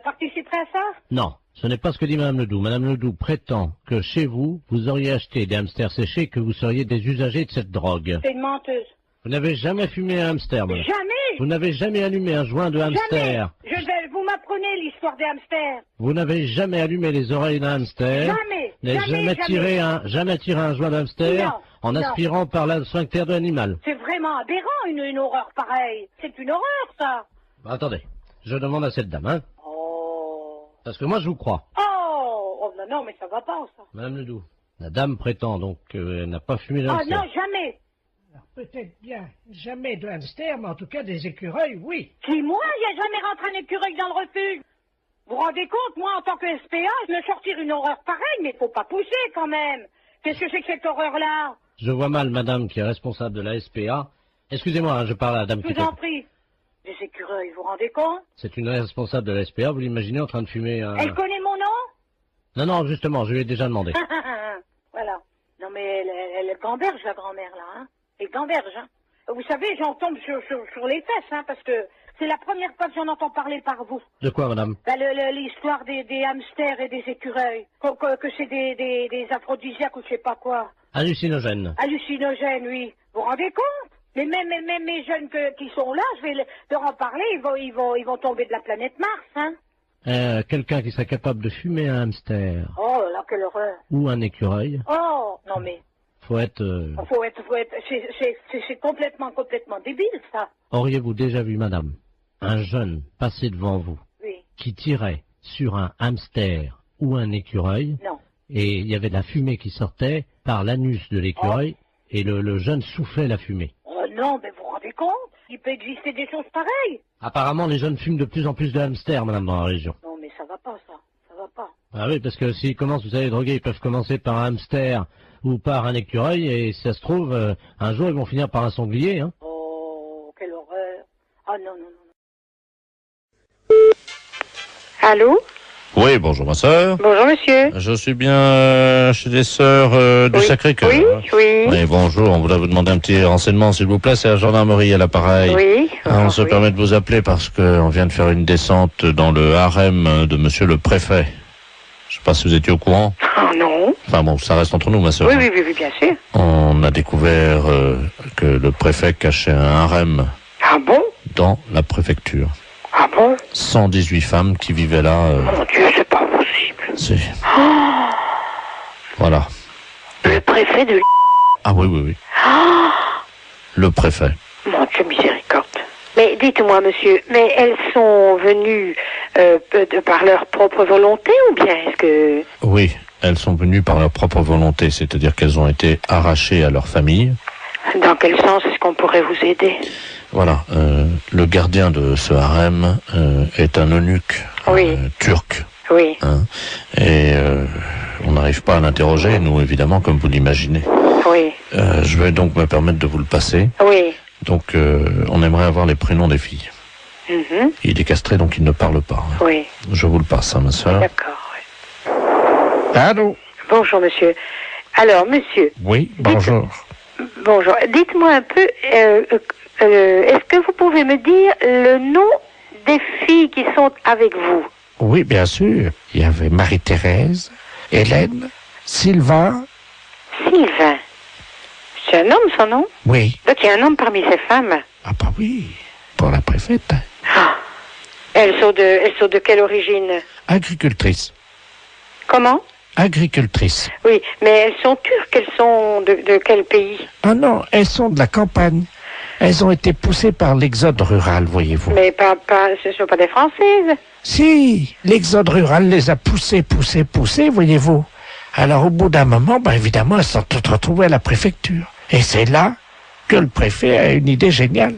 participerait à ça? Non, ce n'est pas ce que dit Madame Ledoux. Madame Ledoux prétend que chez vous, vous auriez acheté des hamsters séchés et que vous seriez des usagers de cette drogue. C'est une menteuse. Vous n'avez jamais fumé un hamster, madame. Jamais. Vous n'avez jamais allumé un joint de hamster. Jamais. Vous m'apprenez l'histoire des hamsters. Vous n'avez jamais allumé les oreilles d'un hamster. Jamais. N'avez jamais tiré un joint de hamster Non, en non. aspirant par le sphincter de l'animal. C'est vraiment aberrant, une horreur pareille. C'est une horreur, ça. Attendez, je demande à cette dame, hein. Oh. Parce que moi je vous crois. Oh, non, mais ça va pas, ça. Madame Ledoux, la dame prétend donc qu'elle n'a pas fumé de Ah hamster. non, jamais. Alors, peut-être bien jamais de hamster, mais en tout cas des écureuils, oui. Qui, moi, il n'y a jamais rentré un écureuil dans le refuge. Vous vous rendez compte, moi, en tant que SPA, je me sortir une horreur pareille, mais faut pas pousser, quand même. Qu'est-ce que c'est que cette horreur-là? Je vois mal madame qui est responsable de la SPA. Excusez-moi, hein, je parle à la dame Je qui vous en prie. Des écureuils, vous vous rendez compte? C'est une responsable de la SPA, vous l'imaginez en train de fumer un... Elle connaît mon nom? Non, non, justement, je lui ai déjà demandé. Voilà. Non, mais elle gamberge, la grand-mère, là, hein. Elle gamberge, hein. Vous savez, j'en tombe sur les fesses, hein, parce que c'est la première fois que j'en entends parler par vous. De quoi, madame? Ben, l'histoire des hamsters et des écureuils. Que c'est des aphrodisiaques ou je sais pas quoi. Hallucinogène. Hallucinogènes, oui. Vous vous rendez compte? Mais même mes jeunes qui sont là, je vais leur en parler, ils vont tomber de la planète Mars, hein. Quelqu'un qui serait capable de fumer un hamster Oh là là, quelle horreur. ou un écureuil, Oh, non mais, faut être... c'est complètement débile, ça. Auriez-vous déjà vu, madame, un jeune passer devant vous Oui, qui tirait sur un hamster ou un écureuil non. et il y avait de la fumée qui sortait par l'anus de l'écureuil et le jeune soufflait la fumée? Oh non, mais vous vous rendez compte? Il peut exister des choses pareilles. Apparemment, les jeunes fument de plus en plus de hamsters, madame, dans la région. Non, mais ça va pas, ça. Ça va pas. Ah oui, parce que s'ils commencent, vous savez, droguer, ils peuvent commencer par un hamster ou par un écureuil, et si ça se trouve, un jour, ils vont finir par un sanglier, hein. Oh, quelle horreur. Ah non, non, non. Allô? Oui, bonjour ma sœur. Bonjour monsieur. Je suis bien chez les sœurs du Oui. Sacré-Cœur. Oui, oui. Oui, bonjour, on voudrait vous demander un petit renseignement, s'il vous plaît, c'est la gendarmerie à l'appareil. Oui. On se oui. permet de vous appeler parce qu'on vient de faire une descente dans le harem de monsieur le préfet. Je sais pas si vous étiez au courant. Oh non. Enfin bon, ça reste entre nous, ma sœur. Oui, oui, oui, oui, bien sûr. On a découvert que le préfet cachait un harem Ah bon? dans la préfecture. Ah bon? 118 femmes qui vivaient là. Mon Dieu, c'est pas possible. C'est... Voilà. Le préfet de Ah oui, oui, oui. Le préfet. Mon Dieu, miséricorde. Mais dites-moi, monsieur, mais elles sont venues par leur propre volonté ou bien est-ce que... Oui, elles sont venues par leur propre volonté, c'est-à-dire qu'elles ont été arrachées à leur famille. Dans quel sens est-ce qu'on pourrait vous aider? Voilà, le gardien de ce harem est un eunuque Oui. turc. Oui, Hein, et on n'arrive pas à l'interroger, nous, évidemment, comme vous l'imaginez. oui, Je vais donc me permettre de vous le passer. oui. Donc, on aimerait avoir les prénoms des filles. Mhm. Il est castré, donc il ne parle pas. Hein. Oui, Je vous le passe, hein, ma soeur. d'accord. Oui. Allô? Bonjour, monsieur. Alors, monsieur, Oui, bonjour. bonjour. Dites-moi un peu, est-ce que vous pouvez me dire le nom des filles qui sont avec vous? Oui, bien sûr. Il y avait Marie-Thérèse, Hélène, Sylvain. Sylvain. C'est un homme, son nom? Oui. Donc, il y a un homme parmi ces femmes. Ah bah oui, pour la préfète. Hein. Ah. Elles sont de quelle origine? Agricultrice. Comment? Agricultrice. Oui, mais elles sont turques, elles sont de quel pays? Ah non, elles sont de la campagne. Elles ont été poussées par l'exode rural, voyez-vous. Mais ce ne sont pas des Françaises. Si, l'exode rural les a poussées, voyez-vous. Alors au bout d'un moment, ben, évidemment, elles sont toutes retrouvées à la préfecture. Et c'est là que le préfet a une idée géniale.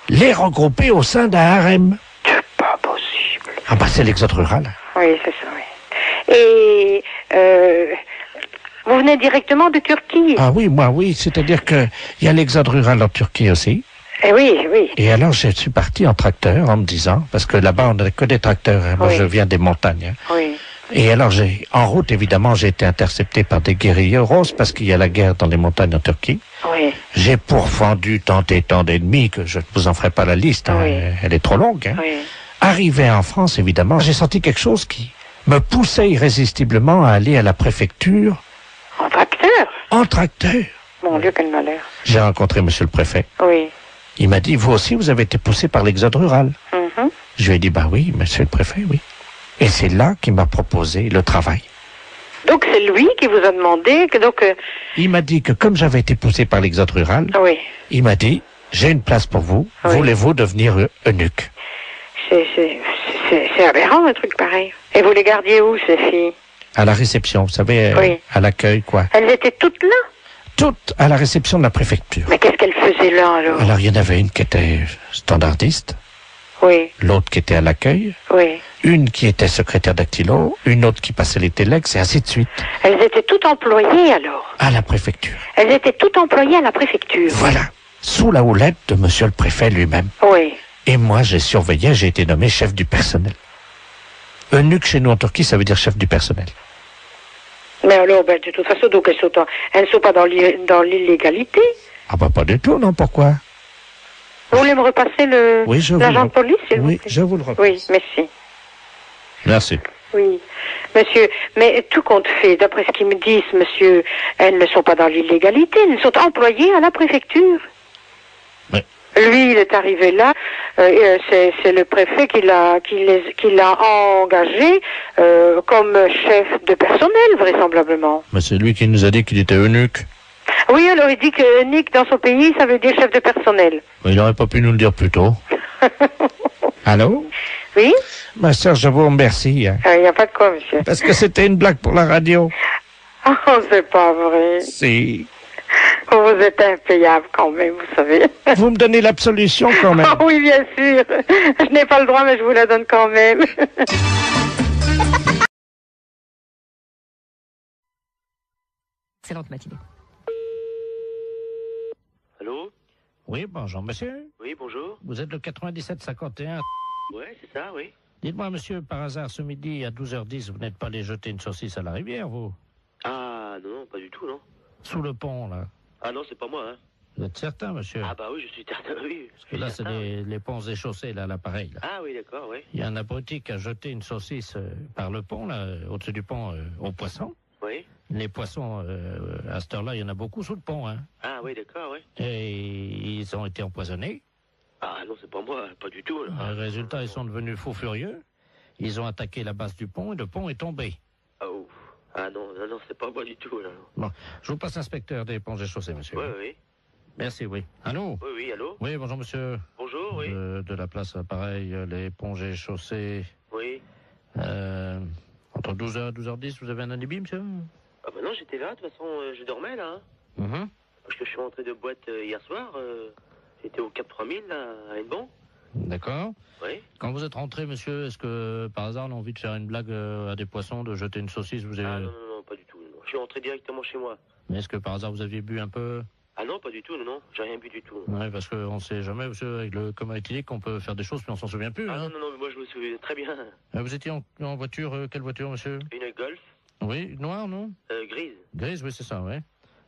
Les regrouper au sein d'un harem. C'est pas possible. Ah bah c'est l'exode rural. Oui, c'est ça, oui. Et vous venez directement de Turquie? Ah oui, moi oui, c'est-à-dire que il y a l'exode rural en Turquie aussi. Eh oui, oui. Et alors je suis parti en tracteur en me disant, parce que là-bas on n'a que des tracteurs, hein. Moi Oui. je viens des montagnes. Hein. Oui. Et alors en route évidemment j'ai été intercepté par des guérilleros parce qu'il y a la guerre dans les montagnes en Turquie. Oui. J'ai pourfendu tant et tant d'ennemis que je ne vous en ferai pas la liste, hein. Oui. Elle est trop longue. Hein. Oui. Arrivé en France évidemment, j'ai senti quelque chose qui me poussait irrésistiblement à aller à la préfecture En tracteur? en tracteur. Mon Dieu, quel malheur. J'ai rencontré monsieur le préfet. Oui. Il m'a dit, vous aussi, vous avez été poussé par l'exode rural. Mhm. Je lui ai dit, bah oui, monsieur le préfet, oui. Et c'est là qu'il m'a proposé le travail. Donc c'est lui qui vous a demandé que donc... Il m'a dit que comme j'avais été poussé par l'exode rural, oui. il m'a dit, j'ai une place pour vous, Oui. voulez-vous devenir eunuque? C'est aberrant un truc pareil. Et vous les gardiez où, ces filles? À la réception, vous savez, Oui. à l'accueil, quoi. Elles étaient toutes là? Toutes à la réception de la préfecture. Mais qu'est-ce qu'elles faisaient là, alors? Alors, il y en avait une qui était standardiste, Oui, l'autre qui était à l'accueil, oui. une qui était secrétaire dactylo, une autre qui passait les téléx, et ainsi de suite, Elles étaient toutes employées, alors? à la préfecture. Elles étaient toutes employées à la préfecture? Voilà, sous la houlette de monsieur le préfet lui-même. Oui. Et moi, j'ai surveillé, j'ai été nommé chef du personnel. Eunuque chez nous en Turquie, ça veut dire chef du personnel. Mais alors, ben, de toute façon, donc elles ne sont pas dans l'illégalité. Ah bah pas du tout, non, pourquoi? Vous voulez me repasser Oui, je vous l'agent le- de police, s'il vous Oui, plaît? je vous le repasse. Oui, merci. Merci. Oui, monsieur, mais tout compte fait, d'après ce qu'ils me disent, monsieur, elles ne sont pas dans l'illégalité, elles sont employées à la préfecture. Oui. Lui, il est arrivé là, c'est le préfet qui l'a engagé comme chef de personnel, vraisemblablement. Mais c'est lui qui nous a dit qu'il était eunuque. Oui, alors il dit que Nick, dans son pays, ça veut dire chef de personnel. Mais il n'aurait pas pu nous le dire plus tôt. Allô? Oui? Ma sœur, je vous remercie. Hein, Il n'y a pas de quoi, monsieur. parce que c'était une blague pour la radio. Oh, c'est pas vrai. Si. Vous êtes impayable quand même, vous savez. Vous me donnez l'absolution quand même. Ah oui, bien sûr. Je n'ai pas le droit, mais je vous la donne quand même. Excellente matinée. Allô? Oui, bonjour, monsieur. Oui, bonjour. Vous êtes le 97-51. Ouais, c'est ça, oui. Dites-moi, monsieur, par hasard, ce midi, à 12h10, vous n'êtes pas allé jeter une saucisse à la rivière, vous? Ah, non, pas du tout, non. Sous le pont, là. Ah non, c'est pas moi, hein. Vous êtes certain, monsieur? Ah bah oui, je suis certain, oui. Parce que là, c'est les ponts échaussés, là, l'appareil, là. Ah oui, d'accord, oui. Il y a un abruti qui a jeté une saucisse par le pont, là, au-dessus du pont, aux poissons. Oui. Les poissons, à cette heure-là, il y en a beaucoup sous le pont, hein. Ah oui, d'accord, oui. Et ils ont été empoisonnés. Ah non, c'est pas moi, pas du tout, là. Résultat, ils sont devenus fous furieux. Ils ont attaqué la base du pont et le pont est tombé. Oh. Ah non, non, non, c'est pas moi du tout, là. Bon, je vous passe l'inspecteur des ponts et chaussées, monsieur. Oui, oui. Merci, oui. Allô? Oui, oui, allô? Oui, bonjour, monsieur. Bonjour, oui. De la place appareil, les ponts et chaussées. Oui. Entre 12h et 12h10, vous avez un alibi, monsieur? Ah bah non, j'étais là, de toute façon, je dormais, là. Hein. Mhm. Parce que je suis rentré de boîte hier soir. J'étais au Cap 3000, là, à Hennebon. D'accord. Oui. Quand vous êtes rentré, monsieur, est-ce que par hasard on a envie de faire une blague à des poissons, de jeter une saucisse, vous avez... Ah non, non, non, pas du tout. Non. Je suis rentré directement chez moi. Mais est-ce que par hasard vous aviez bu un peu? Ah non, non, pas du tout, non. J'ai rien bu du tout. Ouais, parce qu'on sait jamais, monsieur, avec le coma éthylique, on peut faire des choses, mais on s'en souvient plus, hein. Non, mais moi je me souviens très bien. Vous étiez en voiture, quelle voiture, monsieur? Une Golf. Oui, noire, non? Grise. Grise, oui, c'est ça, oui.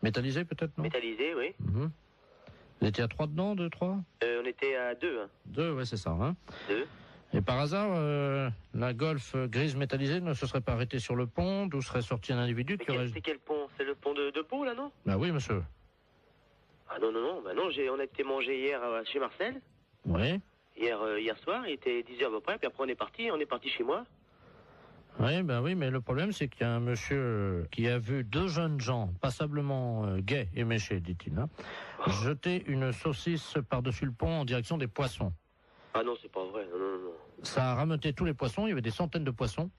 Métallisée, peut-être, non? Métallisée, oui. Vous étiez à 3 dedans, 2, 3? On était à 2, hein. 2, ouais, c'est ça, hein. 2. Et par hasard, la Golf grise métallisée ne se serait pas arrêtée sur le pont, d'où serait sorti un individu qui aurait... C'est quel pont? C'est le pont de Pau, là, non? Bah oui, monsieur. Ah non, on a été manger hier chez Marcel. Oui. Hier soir, il était 10h à peu près, puis après on est parti chez moi. Oui, ben oui, mais le problème, c'est qu'il y a un monsieur qui a vu 2 jeunes gens, passablement gais et méchés, dit-il, hein, jeter une saucisse par-dessus le pont en direction des poissons. Ah non, c'est pas vrai, non. Ça a rameuté tous les poissons, il y avait des centaines de poissons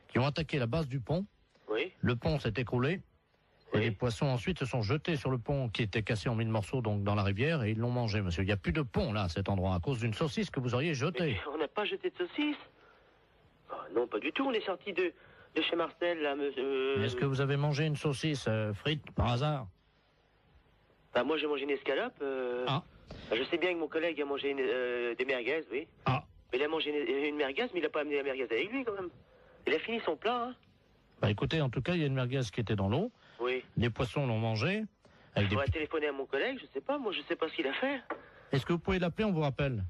qui ont attaqué la base du pont. Oui. Le pont s'est écroulé, et les poissons ensuite se sont jetés sur le pont qui était cassé en 1000 morceaux, donc dans la rivière, et ils l'ont mangé, monsieur. Il n'y a plus de pont, là, à cet endroit, à cause d'une saucisse que vous auriez jetée. Mais on n'a pas jeté de saucisse. Non, pas du tout. On est sorti de chez Marcel, là, monsieur. Est-ce que vous avez mangé une saucisse frite, par hasard? Bah, moi, j'ai mangé une escalope. Je sais bien que mon collègue a mangé des merguez, oui. Mais il a mangé une merguez, mais il n'a pas amené la merguez avec lui, quand même. Il a fini son plat, hein. Bah, écoutez, en tout cas, il y a une merguez qui était dans l'eau. Oui. Les poissons l'ont mangé. Il faudrait téléphoner à mon collègue, je sais pas. Moi, je sais pas ce qu'il a fait. Est-ce que vous pouvez l'appeler, on vous rappelle?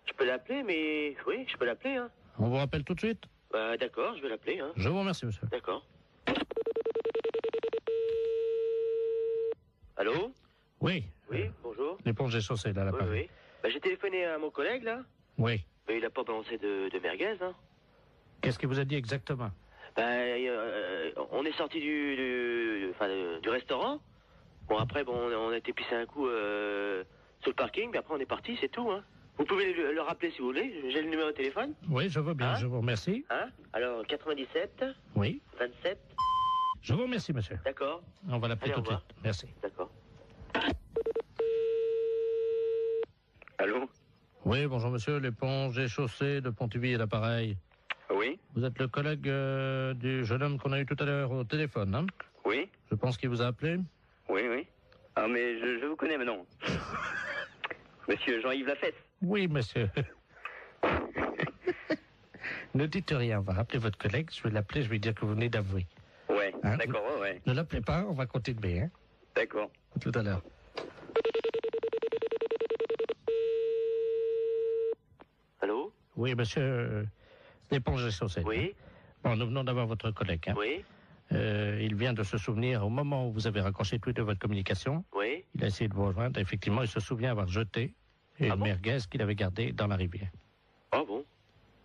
Je peux l'appeler, mais... Oui, je peux l'appeler, hein. On vous rappelle tout de suite? Bah, d'accord, je vais l'appeler, hein. Je vous remercie, monsieur. D'accord. Allô? Oui. Oui, bonjour. L'éponge est chaussée, là, l'appareil. Oui. Bah, j'ai téléphoné à mon collègue, là. Oui. Mais il a pas balancé de merguez, hein. Qu'est-ce qu'il vous a dit exactement? On est sorti du restaurant. Bon, après, on a été pisser un coup sur le parking, puis après, on est parti, c'est tout, hein. Vous pouvez le rappeler si vous voulez. J'ai le numéro de téléphone. Oui, je veux bien, je vous remercie. Alors, 97. Oui. 27. Je vous remercie, monsieur. D'accord. On va l'appeler tout de suite. Merci. D'accord. Allô? Oui, bonjour, monsieur. L'éponge est chaussée de Pontivy et l'appareil. Oui. Vous êtes le collègue du jeune homme qu'on a eu tout à l'heure au téléphone, hein? Oui. Je pense qu'il vous a appelé. Oui. Ah, mais je vous connais maintenant. Monsieur Jean-Yves Lafesse. Oui, monsieur. Ne dites rien, on va rappeler votre collègue, je vais l'appeler, je vais dire que vous venez d'avouer. Ouais, hein, d'accord, ouais. Ne l'appelez pas, on va continuer, hein. D'accord. À tout à l'heure. Allô? Oui, monsieur, l'éponge est chaussée. Oui. Bon, nous venons d'avoir votre collègue, hein. Oui. Il vient de se souvenir, au moment où vous avez raccroché tous les deux votre communication, oui. Il a essayé de vous rejoindre, effectivement, il se souvient avoir jeté une merguez qu'il avait gardée dans la rivière. Ah bon?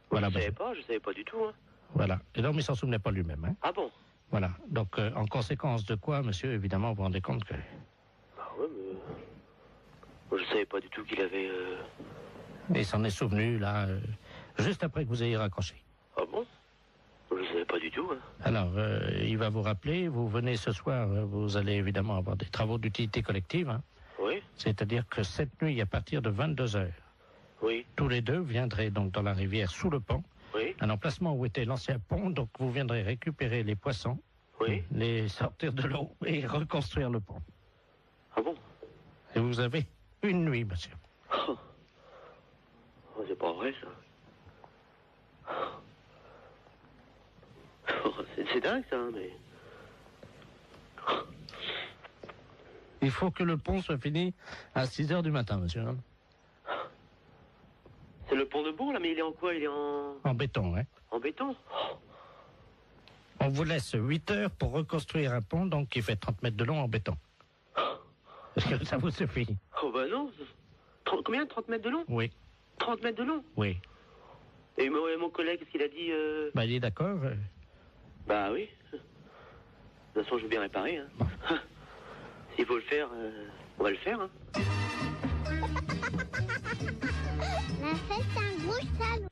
Voilà, je savais pas du tout, hein. Voilà. Et donc, il s'en souvenait pas lui-même, hein. Ah bon? Voilà. Donc, en conséquence de quoi, monsieur, évidemment, vous vous rendez compte que... Bah ouais, mais... Moi, je savais pas du tout qu'il avait... Et il s'en est souvenu, là, juste après que vous ayez raccroché. Ah bon? Je ne savais pas du tout, hein. Alors, il va vous rappeler, vous venez ce soir, vous allez évidemment avoir des travaux d'utilité collective, hein. Oui. C'est-à-dire que cette nuit, à partir de 22h, oui. Tous les deux viendraient donc dans la rivière sous le pont, oui. À l'emplacement où était l'ancien pont, donc vous viendrez récupérer les poissons, oui. Les sortir de l'eau et reconstruire le pont. Ah bon? Et vous avez une nuit, monsieur. Oh, c'est pas vrai, ça. Oh, c'est dingue, ça, mais... Il faut que le pont soit fini à 6h du matin, monsieur. C'est le pont de Bourg, là, mais il est en quoi? Il est en... En béton, hein. En béton? On vous laisse 8 heures pour reconstruire un pont, donc qui fait 30 mètres de long en béton. Est-ce que ça vous suffit? Oh, bah non. Combien? 30 mètres de long? Oui. 30 mètres de long? Oui. Et mon collègue, qu'est-ce qu'il a dit? Bah, il est d'accord. Bah oui. De toute façon, je veux bien réparer, hein. Bon. S'il faut le faire, on va le faire, hein. C'est un gros salon.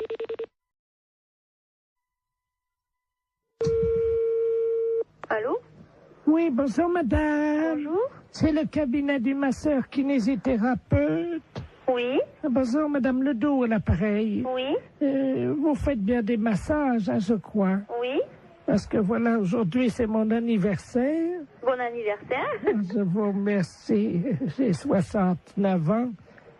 Allô? Oui, bonjour madame. Bonjour. C'est le cabinet du masseur kinésithérapeute. Oui. Bonjour madame Ledoux à l'appareil. Oui. Vous faites bien des massages, hein, je crois. Oui. Parce que voilà, aujourd'hui c'est mon anniversaire. Bon bon anniversaire. Je vous remercie. J'ai 69 ans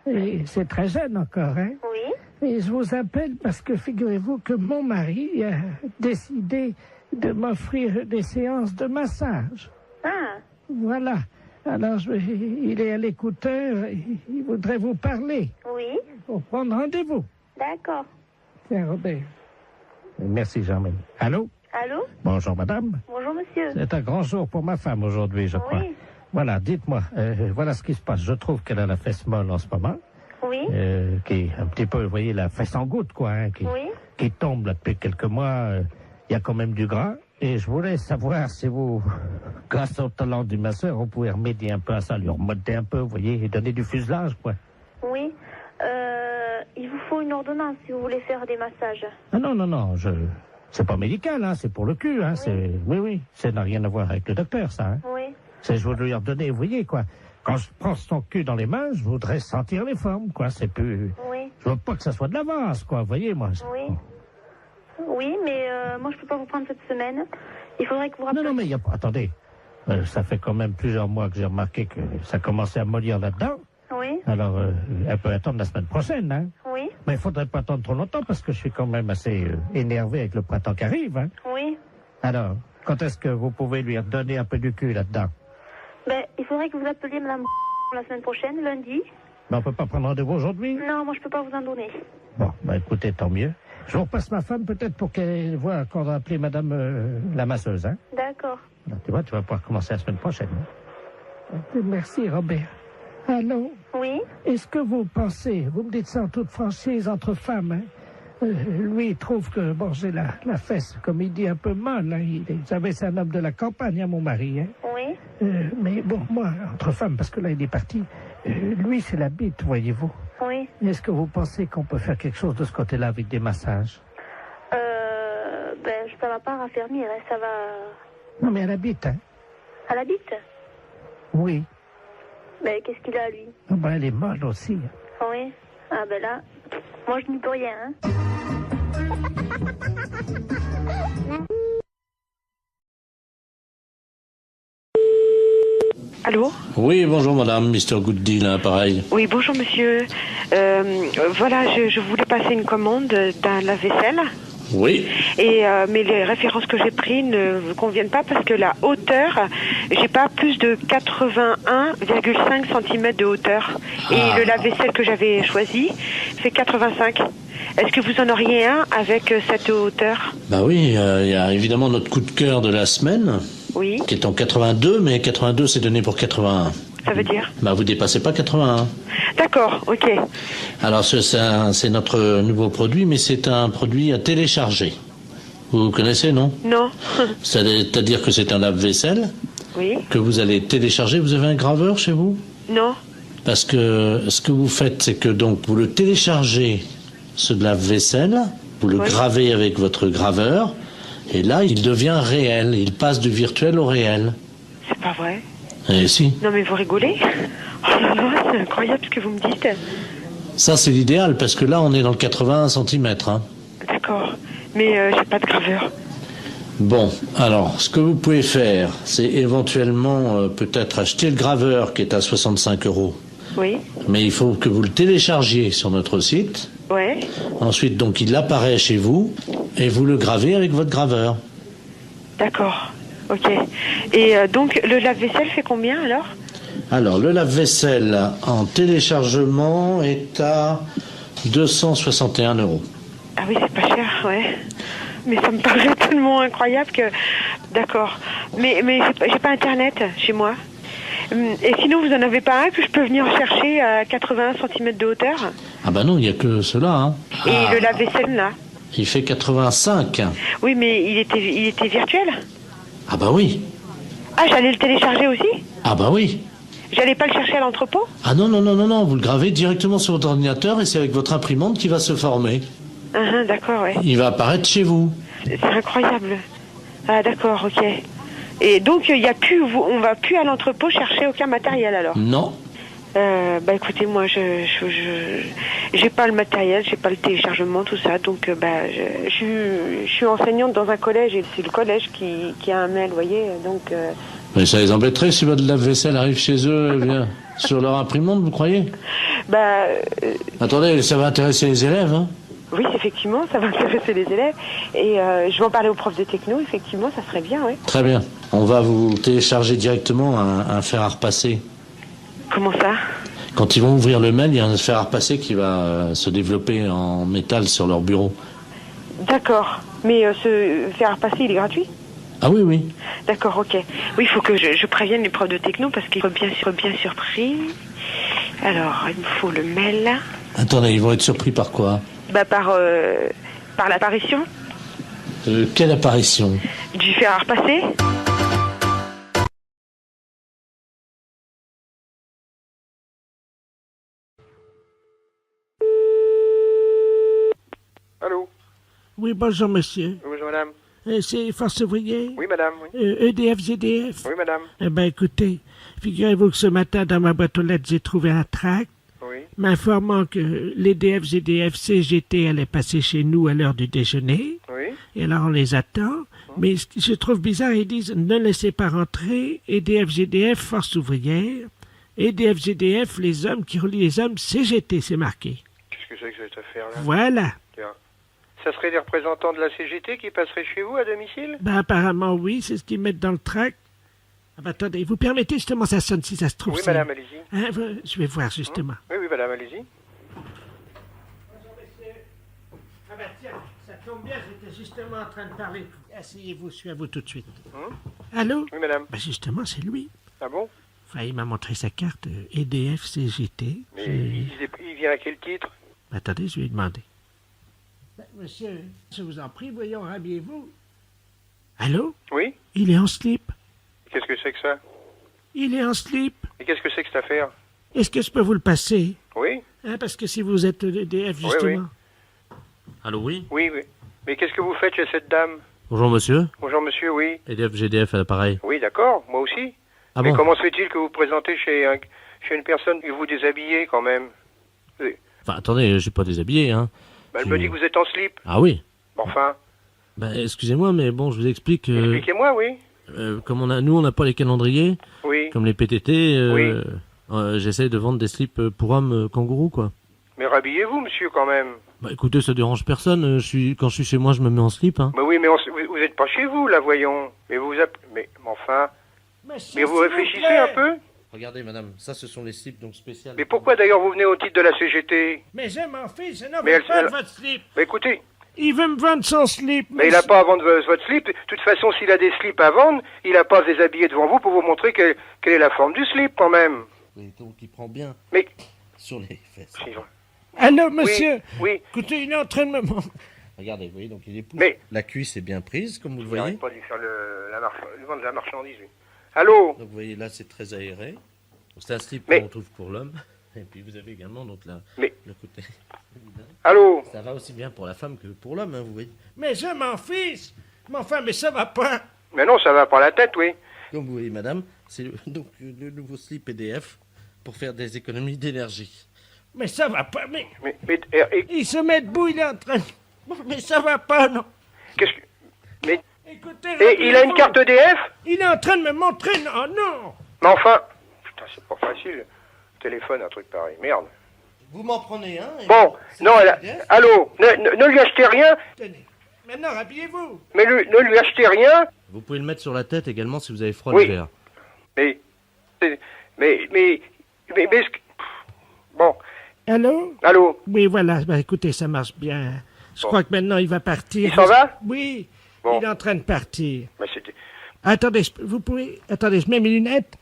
et c'est très jeune encore, hein? Oui. Et je vous appelle parce que figurez-vous que mon mari a décidé de m'offrir des séances de massage. Ah. Voilà. Alors, il est à l'écouteur, il voudrait vous parler. Oui. Pour prendre rendez-vous. D'accord. Tiens, Robert. Merci, Germaine. Allô? Allô? Bonjour, madame. Bonjour, monsieur. C'est un grand jour pour ma femme aujourd'hui, je crois. Oui. Voilà, dites-moi, voilà ce qui se passe. Je trouve qu'elle a la fesse molle en ce moment. Oui. Qui est un petit peu, vous voyez, la fesse en goutte, quoi, hein, qui tombe là depuis quelques mois. Il y a quand même du gras. Et je voulais savoir si vous, grâce au talent du masseur, on pouvait remédier un peu à ça, lui remonter un peu, vous voyez, et donner du fuselage, quoi. Oui. Il vous faut une ordonnance si vous voulez faire des massages. Ah non, c'est pas médical, hein, c'est pour le cul, hein, oui, ça n'a rien à voir avec le docteur, ça, hein. Oui. C'est, je voudrais lui redonner, vous voyez, quoi. Quand je prends son cul dans les mains, je voudrais sentir les formes, quoi, c'est plus... Oui. Je veux pas que ça soit de l'avance, quoi, vous voyez, moi. Oui. Oui, mais moi, je peux pas vous prendre cette semaine. Il faudrait que vous rappeliez... Non, mais il y a pas... Attendez, ça fait quand même plusieurs mois que j'ai remarqué que ça commençait à mollir là-dedans. Oui. Alors, elle peut attendre la semaine prochaine, hein. Oui. Mais il faudrait pas attendre trop longtemps parce que je suis quand même assez énervé avec le printemps qui arrive, hein. Oui. Alors, quand est-ce que vous pouvez lui redonner un peu du cul là-dedans? Ben, il faudrait que vous appeliez madame la semaine prochaine, lundi. Mais on peut pas prendre rendez-vous aujourd'hui? Non, moi, je peux pas vous en donner. Bon, écoutez, tant mieux. Je vous repasse ma femme peut-être pour qu'elle voit qu'on va appeler madame la masseuse, hein. D'accord. Alors, tu vois, tu vas pouvoir commencer la semaine prochaine. Merci, Robert. Allô? Oui? Est-ce que vous pensez, vous me dites ça en toute franchise entre femmes, hein? Lui, il trouve que, bon, j'ai la fesse, comme il dit, un peu molle, hein. Vous savez, c'est un homme de la campagne, hein, mon mari, hein? Oui? Mais bon, moi, entre femmes, parce que là, il est parti, lui, c'est la bite, voyez-vous. Oui. Est-ce que vous pensez qu'on peut faire quelque chose de ce côté-là avec des massages? Ben, ça va pas raffermir, hein, ça va... Non, mais elle habite, hein? Elle habite? Oui. Ben, qu'est-ce qu'il a, lui? Oh, ben, elle est molle aussi. Oui. Ah, ben là, moi, je n'y peux rien, hein. Allô? Oui, bonjour madame, Mr. Good Deal, hein, pareil. Oui, bonjour monsieur. Voilà, je voulais passer une commande d'un lave-vaisselle. Oui. Mais les références que j'ai prises ne vous conviennent pas parce que la hauteur, j'ai pas plus de 81,5 cm de hauteur. Et le lave-vaisselle que j'avais choisi fait 85. Est-ce que vous en auriez un avec cette hauteur? Bah oui, il y a évidemment notre coup de cœur de la semaine. Oui. Qui est en 82, mais 82 c'est donné pour 81. Ça veut dire? Bah vous dépassez pas 81. D'accord, ok. Alors c'est notre nouveau produit, mais c'est un produit à télécharger. Vous connaissez, non? Non. C'est-à-dire que c'est un lave-vaisselle. Oui. Que vous allez télécharger. Vous avez un graveur chez vous? Non. Parce que ce que vous faites, c'est que donc vous le téléchargez, ce lave-vaisselle, vous le gravez avec votre graveur, et là il devient réel. Il passe du virtuel au réel. C'est pas vrai? Eh si. Non mais vous rigolez? Oh là là, c'est incroyable ce que vous me dites. Ça c'est l'idéal parce que là on est dans le 81 cm. Hein. D'accord, mais j'ai pas de graveur. Bon, alors ce que vous pouvez faire, c'est éventuellement peut-être acheter le graveur qui est à 65 €. Oui. Mais il faut que vous le téléchargiez sur notre site. Ouais. Ensuite donc il apparaît chez vous et vous le gravez avec votre graveur. D'accord. Ok. Et donc, le lave-vaisselle fait combien, alors? Alors, le lave-vaisselle en téléchargement est à 261 €. Ah oui, c'est pas cher, ouais. Mais ça me paraît tellement incroyable que... D'accord. Mais j'ai pas Internet chez moi. Et sinon, vous en avez pas un que je peux venir chercher à 81 cm de hauteur? Ah bah non, il n'y a que cela. Hein. Et le lave-vaisselle, là? Il fait 85. Oui, mais il était virtuel? Ah bah oui. Ah, j'allais le télécharger aussi? Ah bah oui. J'allais pas le chercher à l'entrepôt? Ah non, vous le gravez directement sur votre ordinateur et c'est avec votre imprimante qui va se former. D'accord, ouais. Il va apparaître chez vous. C'est incroyable. Ah d'accord, ok. Et donc, on va plus à l'entrepôt chercher aucun matériel alors? Non. Bah écoutez, moi j'ai pas le matériel, j'ai pas le téléchargement, tout ça, donc je suis enseignante dans un collège et c'est le collège qui a un mail, vous voyez, donc Mais ça les embêterait si votre lave-vaisselle arrive chez eux, bien, sur leur imprimante, vous croyez? Bah... Attendez, ça va intéresser les élèves, hein? Oui, effectivement, ça va intéresser les élèves. Et je vais en parler aux profs de techno, effectivement, ça serait bien, oui. Très bien. On va vous télécharger directement un fer à repasser. Comment ça? Quand ils vont ouvrir le mail, il y a un fer à repasser qui va se développer en métal sur leur bureau. D'accord. Mais ce fer à repasser, il est gratuit? Ah oui, oui. D'accord, ok. Oui, il faut que je prévienne les profs de techno parce qu'ils sont bien surpris. Alors, il me faut le mail. Attendez, ils vont être surpris par quoi? Bah, par l'apparition. Quelle apparition? Du fer à repasser. Allô? Oui, bonjour, monsieur. Bonjour, madame. C'est Force Ouvrière? Oui, madame. Oui, EDF, GDF? oui madame. Eh bien, écoutez, figurez-vous que ce matin, dans ma boîte aux lettres, j'ai trouvé un tract Oui. m'informant que l'EDF, GDF, CGT allait passer chez nous à l'heure du déjeuner. Oui. Et alors, on les attend. Mais ce que je trouve bizarre, ils disent « Ne laissez pas rentrer, EDF, GDF, Force Ouvrière. EDF, GDF, les hommes qui relient les hommes, CGT, c'est marqué. » Qu'est-ce que c'est que cette affaire-là? Voilà. Tiens. Ça serait des représentants de la CGT qui passeraient chez vous à domicile? Ben, apparemment, oui, c'est ce qu'ils mettent dans le tract. Ah ben, attendez, vous permettez justement, ça sonne si ça se trouve. Oui, c'est- madame, allez-y. Hein, je vais voir justement. Oui, oui, madame, allez-y. Ah ben tiens, ça tombe bien, j'étais justement en train de parler. Asseyez-vous, je suis à vous tout de suite. Allô? Oui, madame. Ben justement, c'est lui. Ah bon? Enfin, il m'a montré sa carte EDF CGT. Mais il vient à quel titre? Ben, attendez, je vais lui demander. Ben, monsieur, je vous en prie, voyons, habillez-vous. Allô? Oui? Il est en slip. Qu'est-ce que c'est que ça? Il est en slip. Et qu'est-ce que c'est que cette affaire? Est-ce que je peux vous le passer? Oui? Hein, parce que si vous êtes EDF, Oui, justement. Allô, oui? Oui, oui. Mais qu'est-ce que vous faites chez cette dame? Bonjour, monsieur. Bonjour, monsieur, oui. EDF, GDF à l'appareil. Oui, d'accord, moi aussi. Ah Mais bon? comment se fait-il que vous vous présentez chez une personne et vous déshabillez quand même? Oui. Enfin, attendez, je suis pas déshabillé, hein. Bah, elle me dit que vous êtes en slip. Ah oui? Enfin, Ben, excusez-moi, mais bon, je vous explique... expliquez-moi, oui. Comme nous, on n'a pas les calendriers, Oui. comme les PTT, Oui. j'essaie de vendre des slips pour hommes kangourous, quoi. Mais rhabillez-vous, monsieur, quand même. Bah écoutez, ça dérange personne, quand je suis chez moi, je me mets en slip, hein. Mais oui, mais vous êtes pas chez vous, là, voyons. Mais vous mais enfin... Mais vous réfléchissez un peu? Regardez, madame, ça, ce sont les slips, donc spéciales. Mais pourquoi, d'ailleurs, vous venez au titre de la CGT? Mais je m'en fiche, je n'en Mais veux pas elle- de votre slip. Mais écoutez, Il veut me vendre son slip. mais il n'a pas à vendre votre slip. De toute façon, s'il a des slips à vendre, il n'a pas à se déshabiller devant vous pour vous montrer quelle est la forme du slip, quand même. Oui, donc il prend bien Mais... sur les fesses. Allô, monsieur? Oui. Écoutez, il est en train de me montrer. Regardez, vous voyez, donc il épouse. Mais- La cuisse est bien prise, comme vous le Il voyez. n'arrête pas de lui faire le vendre de la marchandise, lui. Allô? Donc vous voyez, là, c'est très aéré. Donc, c'est un slip Mais- qu'on trouve pour l'homme. Et puis vous avez également donc Mais- le côté. Allô? Ça va aussi bien pour la femme que pour l'homme, hein, vous voyez. Mais je m'en fiche. Mais enfin, mais ça va pas. Mais non, ça va par la tête, oui. Comme vous voyez, madame, c'est donc le nouveau slip EDF pour faire des économies d'énergie. Mais ça va pas. Mais et- il se met debout, il est en train. Mais ça va pas, non. Qu'est-ce que... Mais... Écoutez, Et il a une carte EDF? Il est en train de me montrer. Non, non. Mais enfin... Putain, c'est pas facile. Téléphone, un truc pareil. Merde. Vous m'en prenez un et- Bon, c'est non, EDF. allô, ne lui achetez rien, Tenez. Maintenant, habillez-vous. mais ne lui achetez rien. Vous pouvez le mettre sur la tête également si vous avez froid Oui. l'hiver. Mais... Bon, Allô? allô? Oui, voilà. Ben, écoutez, ça marche bien. Je crois que maintenant, il va partir. Il s'en va? Oui. Bon. Il est en train de partir. Mais c'était... Attendez, vous pouvez... Attendez, je mets mes lunettes.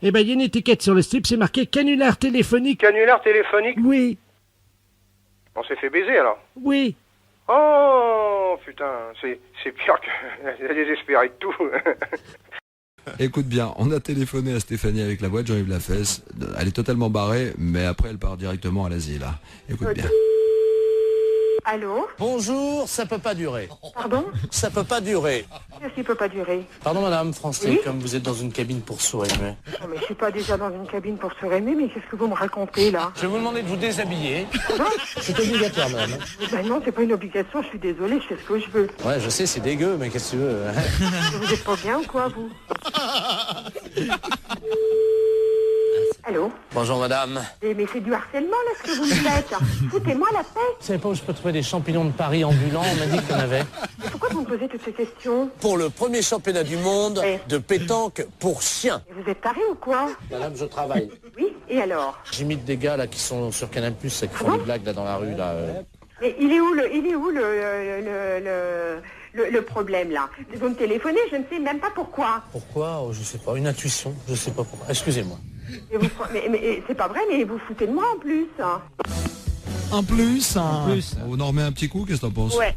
Eh ben, il y a une étiquette sur le slip, c'est marqué canular téléphonique. Canular téléphonique? Oui, On s'est fait baiser, alors. oui. Oh, putain, c'est pire que... Elle est désespérée de tout. Écoute bien, on a téléphoné à Stéphanie avec la boîte Jean-Yves Lafesse. Elle est totalement barrée, mais après elle part directement à l'asile. Hein. Écoute bien. Allô? Bonjour, ça peut pas durer. Pardon? Ça peut pas durer. Qu'est-ce qui peut pas durer? Pardon madame, Français, Oui comme vous êtes dans une cabine pour sourds aimés. Non, mais je suis pas déjà dans une cabine pour se aimer, mais qu'est-ce que vous me racontez, là? Je vais vous demander de vous déshabiller. Pardon? C'est obligatoire madame. Ben non, c'est pas une obligation, je suis désolée, je fais ce que je veux. Ouais, je sais, c'est dégueu, mais qu'est-ce que tu veux? Vous êtes pas bien ou quoi, vous? Allô? Bonjour madame. Mais c'est du harcèlement, là, ce que vous me faites. Foutez-moi la paix. Vous savez pas où je peux trouver des champignons de Paris ambulants? On m'a dit qu'il y en avait. Mais pourquoi vous me posez toutes ces questions? Pour le premier championnat du monde de pétanque pour chiens. Vous êtes taré ou quoi? Madame, je travaille. Oui, et alors? J'imite des gars là qui sont sur Canal+, qui font des blagues là dans la rue là. Mais il est où le problème, là? Vous me téléphonez, je ne sais même pas pourquoi. Pourquoi? Je sais pas, une intuition, je sais pas pourquoi. Excusez-moi. Mais c'est pas vrai, mais vous foutez de moi en plus. En plus, on en remet un petit coup, qu'est-ce que t'en penses? Ouais.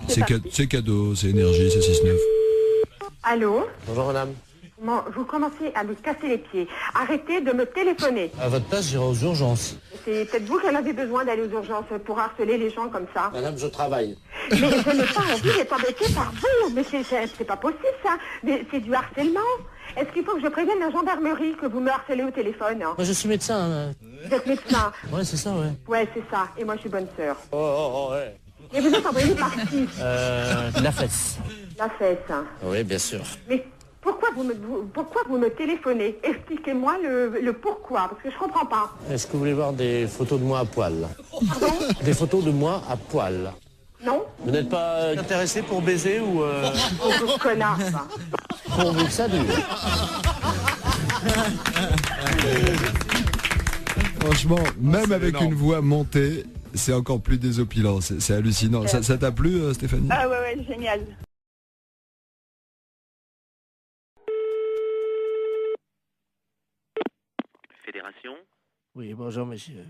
C'est cadeau, c'est énergie, c'est 6-9. Allô? Bonjour madame. Vous commencez à me casser les pieds. Arrêtez de me téléphoner. À votre place, j'irai aux urgences. C'est peut-être vous qui en avez besoin d'aller aux urgences pour harceler les gens comme ça. Madame, je travaille. Mais je n'ai pas envie d'être embêtée par vous. Mais c'est pas possible, ça. Mais c'est du harcèlement. Est-ce qu'il faut que je prévienne la gendarmerie que vous me harcelez au téléphone? Moi, je suis médecin. Vous êtes médecin? Ouais, c'est ça, ouais. Ouais, c'est ça. Et moi, je suis bonne sœur. Ouais. Et vous êtes envoyé par qui? La fesse. La fesse. Oui, bien sûr. Mais pourquoi vous me téléphonez? Expliquez-moi le pourquoi, parce que je comprends pas. Est-ce que vous voulez voir des photos de moi à poil? Pardon? Des photos de moi à poil. Non? Vous n'êtes pas intéressé pour baiser ou... Oh, connard, ça. Pourvu que ça dure. Franchement, même avec une voix montée, c'est encore plus désopilant, c'est hallucinant. Ça t'a plu, Stéphanie? Ah ouais, génial. Fédération Oui, bonjour monsieur.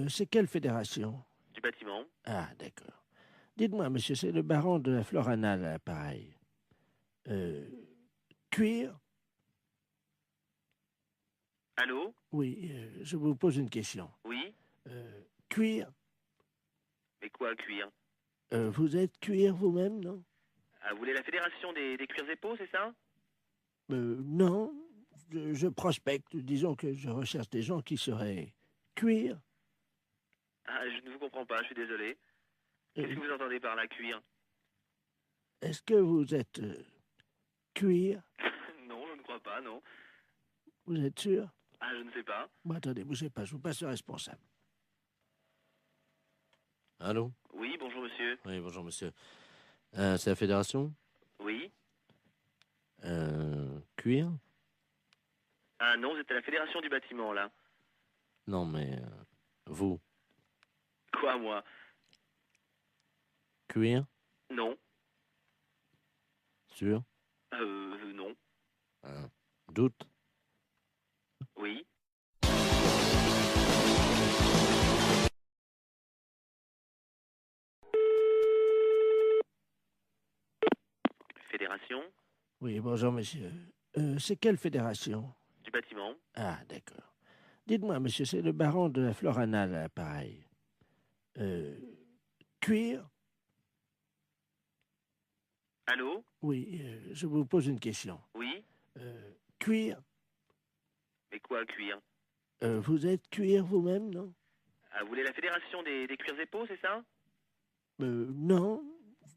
C'est quelle fédération? du bâtiment. Ah, d'accord. Dites-moi, monsieur, c'est le baron de la Florana, à l'appareil. Cuir? Allô? Oui, je vous pose une question. Oui? Cuir? Mais quoi, cuir? Vous êtes cuir vous-même, non? Ah, vous voulez la fédération des cuirs et peaux, c'est ça? Non, je prospecte. Disons que je recherche des gens qui seraient cuir. Ah, je ne vous comprends pas, je suis désolé. Qu'est-ce que vous entendez par la cuir? Est-ce que vous êtes cuir? Non, je ne crois pas, non. Vous êtes sûr? Ah, je ne sais pas. Bon, attendez, bougez pas, je vous passe le responsable. Allô? Oui, bonjour monsieur. Oui, bonjour monsieur. C'est la fédération? Oui? Cuir? Ah non, vous êtes à la fédération du bâtiment, là. Non, mais vous? Quoi, moi? Cuir? Non. Sûr? Non. Doute? Oui? Fédération Oui, bonjour monsieur. C'est quelle fédération? du bâtiment. Ah, d'accord. Dites-moi, monsieur, c'est le baron de la Florana, à l'appareil. Cuir? Allô? Oui, je vous pose une question. Oui? Cuir? Mais quoi, cuir? Vous êtes cuir vous-même, non? Ah, vous voulez la fédération des cuirs et peaux, c'est ça? Non,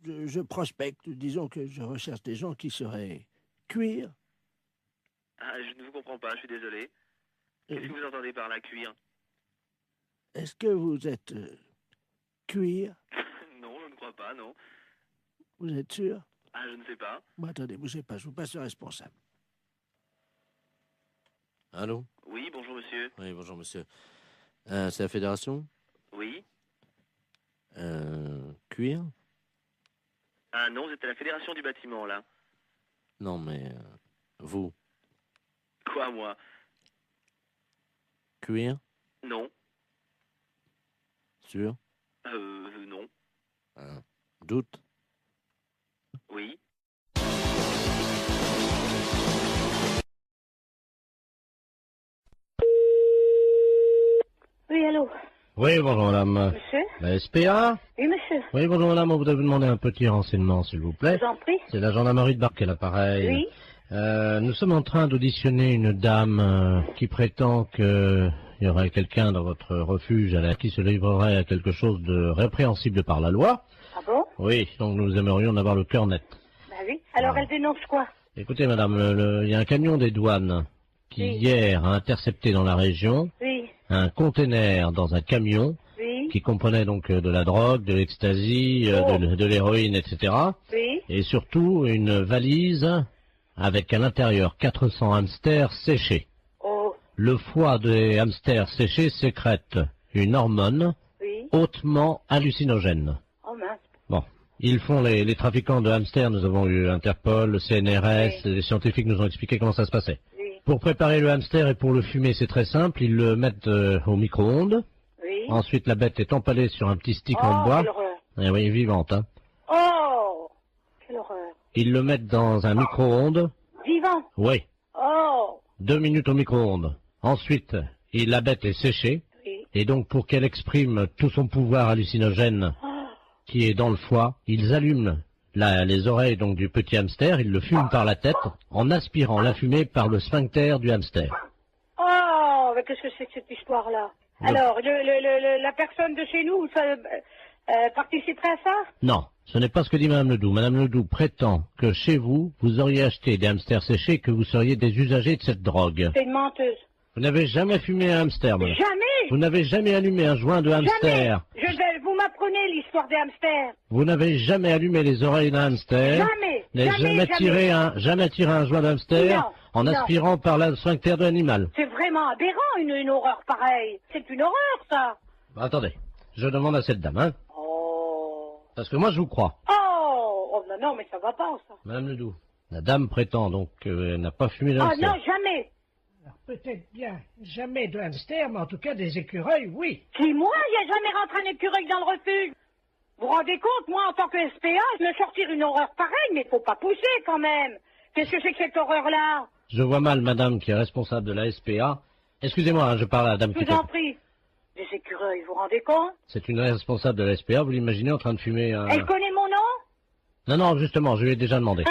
je prospecte. Disons que je recherche des gens qui seraient cuir. Ah, je ne vous comprends pas, je suis désolé. Qu'est-ce que vous entendez par la cuir? Est-ce que vous êtes cuir? Non, je ne crois pas, non. Vous êtes sûr? Ah, je ne sais pas. Bon, attendez, bougez pas, je vous passe le responsable. Allô? Oui, bonjour monsieur. Oui, bonjour monsieur. C'est la fédération? Oui? Cuir? Ah non, vous êtes à la fédération du bâtiment, là. Non, mais vous? Quoi, moi? Cuir? Non. Sûr? Non. Doute? Oui? Oui, allô? Oui, bonjour madame. Monsieur? La SPA? Oui, monsieur. Oui, bonjour madame, on voudrait vous demander un petit renseignement, s'il vous plaît. Je vous en prie. C'est la gendarmerie de Barquet, l'appareil. Oui. Nous sommes en train d'auditionner une dame qui prétend qu'il y aurait quelqu'un dans votre refuge qui se livrerait à quelque chose de répréhensible par la loi. Ah bon? Oui, donc nous aimerions en avoir le cœur net. Bah oui. Alors elle dénonce quoi? Écoutez madame, il y a un camion des douanes qui hier a intercepté dans la région un conteneur dans un camion qui comprenait donc de la drogue, de l'ecstasy, de l'héroïne, etc. Et surtout une valise avec à l'intérieur 400 hamsters séchés. Le foie des hamsters séchés sécrète une hormone hautement hallucinogène. Oh mince. Bon, ils font les trafiquants de hamsters, nous avons eu Interpol, le CNRS, les scientifiques nous ont expliqué comment ça se passait. Pour préparer le hamster et pour le fumer, c'est très simple, ils le mettent au micro-ondes. Ensuite, la bête est empalée sur un petit stick en bois. Eh oui, vivante, hein. Oh, quelle horreur. Ils le mettent dans un micro-ondes. Vivant? Oui. Oh. 2 minutes au micro-ondes. Ensuite, la bête est séchée. Et donc, pour qu'elle exprime tout son pouvoir hallucinogène qui est dans le foie, ils allument les oreilles donc du petit hamster, ils le fument par la tête en aspirant la fumée par le sphincter du hamster. Oh, mais qu'est-ce que c'est que cette histoire-là? Alors, la personne de chez nous participerait à ça? Non, ce n'est pas ce que dit Madame Ledoux. Madame Ledoux prétend que chez vous, vous auriez acheté des hamsters séchés, que vous seriez des usagers de cette drogue. C'est une menteuse. Vous n'avez jamais fumé un hamster, madame. Jamais. Vous n'avez jamais allumé un joint de hamster. Jamais. Vous m'apprenez l'histoire des hamsters. Vous n'avez jamais allumé les oreilles d'un hamster. Jamais. Jamais tiré un joint de hamster en aspirant par le sphincter de l'animal. C'est vraiment aberrant, une horreur pareille. C'est une horreur, ça. Bah, attendez, je demande à cette dame, hein. Oh. Parce que moi, je vous crois. Oh, non, mais ça va pas, ça. Madame Ledoux, la dame prétend donc qu'elle n'a pas fumé de Ah hamster. non, jamais. Alors, peut-être bien jamais de hamster, mais en tout cas des écureuils, oui. Qui, moi, il n'y a jamais rentré un écureuil dans le refuge. Vous vous rendez compte, moi, en tant que SPA, je me sortir une horreur pareille, mais faut pas pousser, quand même. Qu'est-ce que c'est que cette horreur-là? Je vois mal madame qui est responsable de la SPA. Excusez-moi, hein, je parle à la dame qui... Je vous en prie. Des écureuils, vous vous rendez compte? C'est une responsable de la SPA, vous l'imaginez en train de fumer un... Elle connaît mon nom? Non, justement, je lui ai déjà demandé.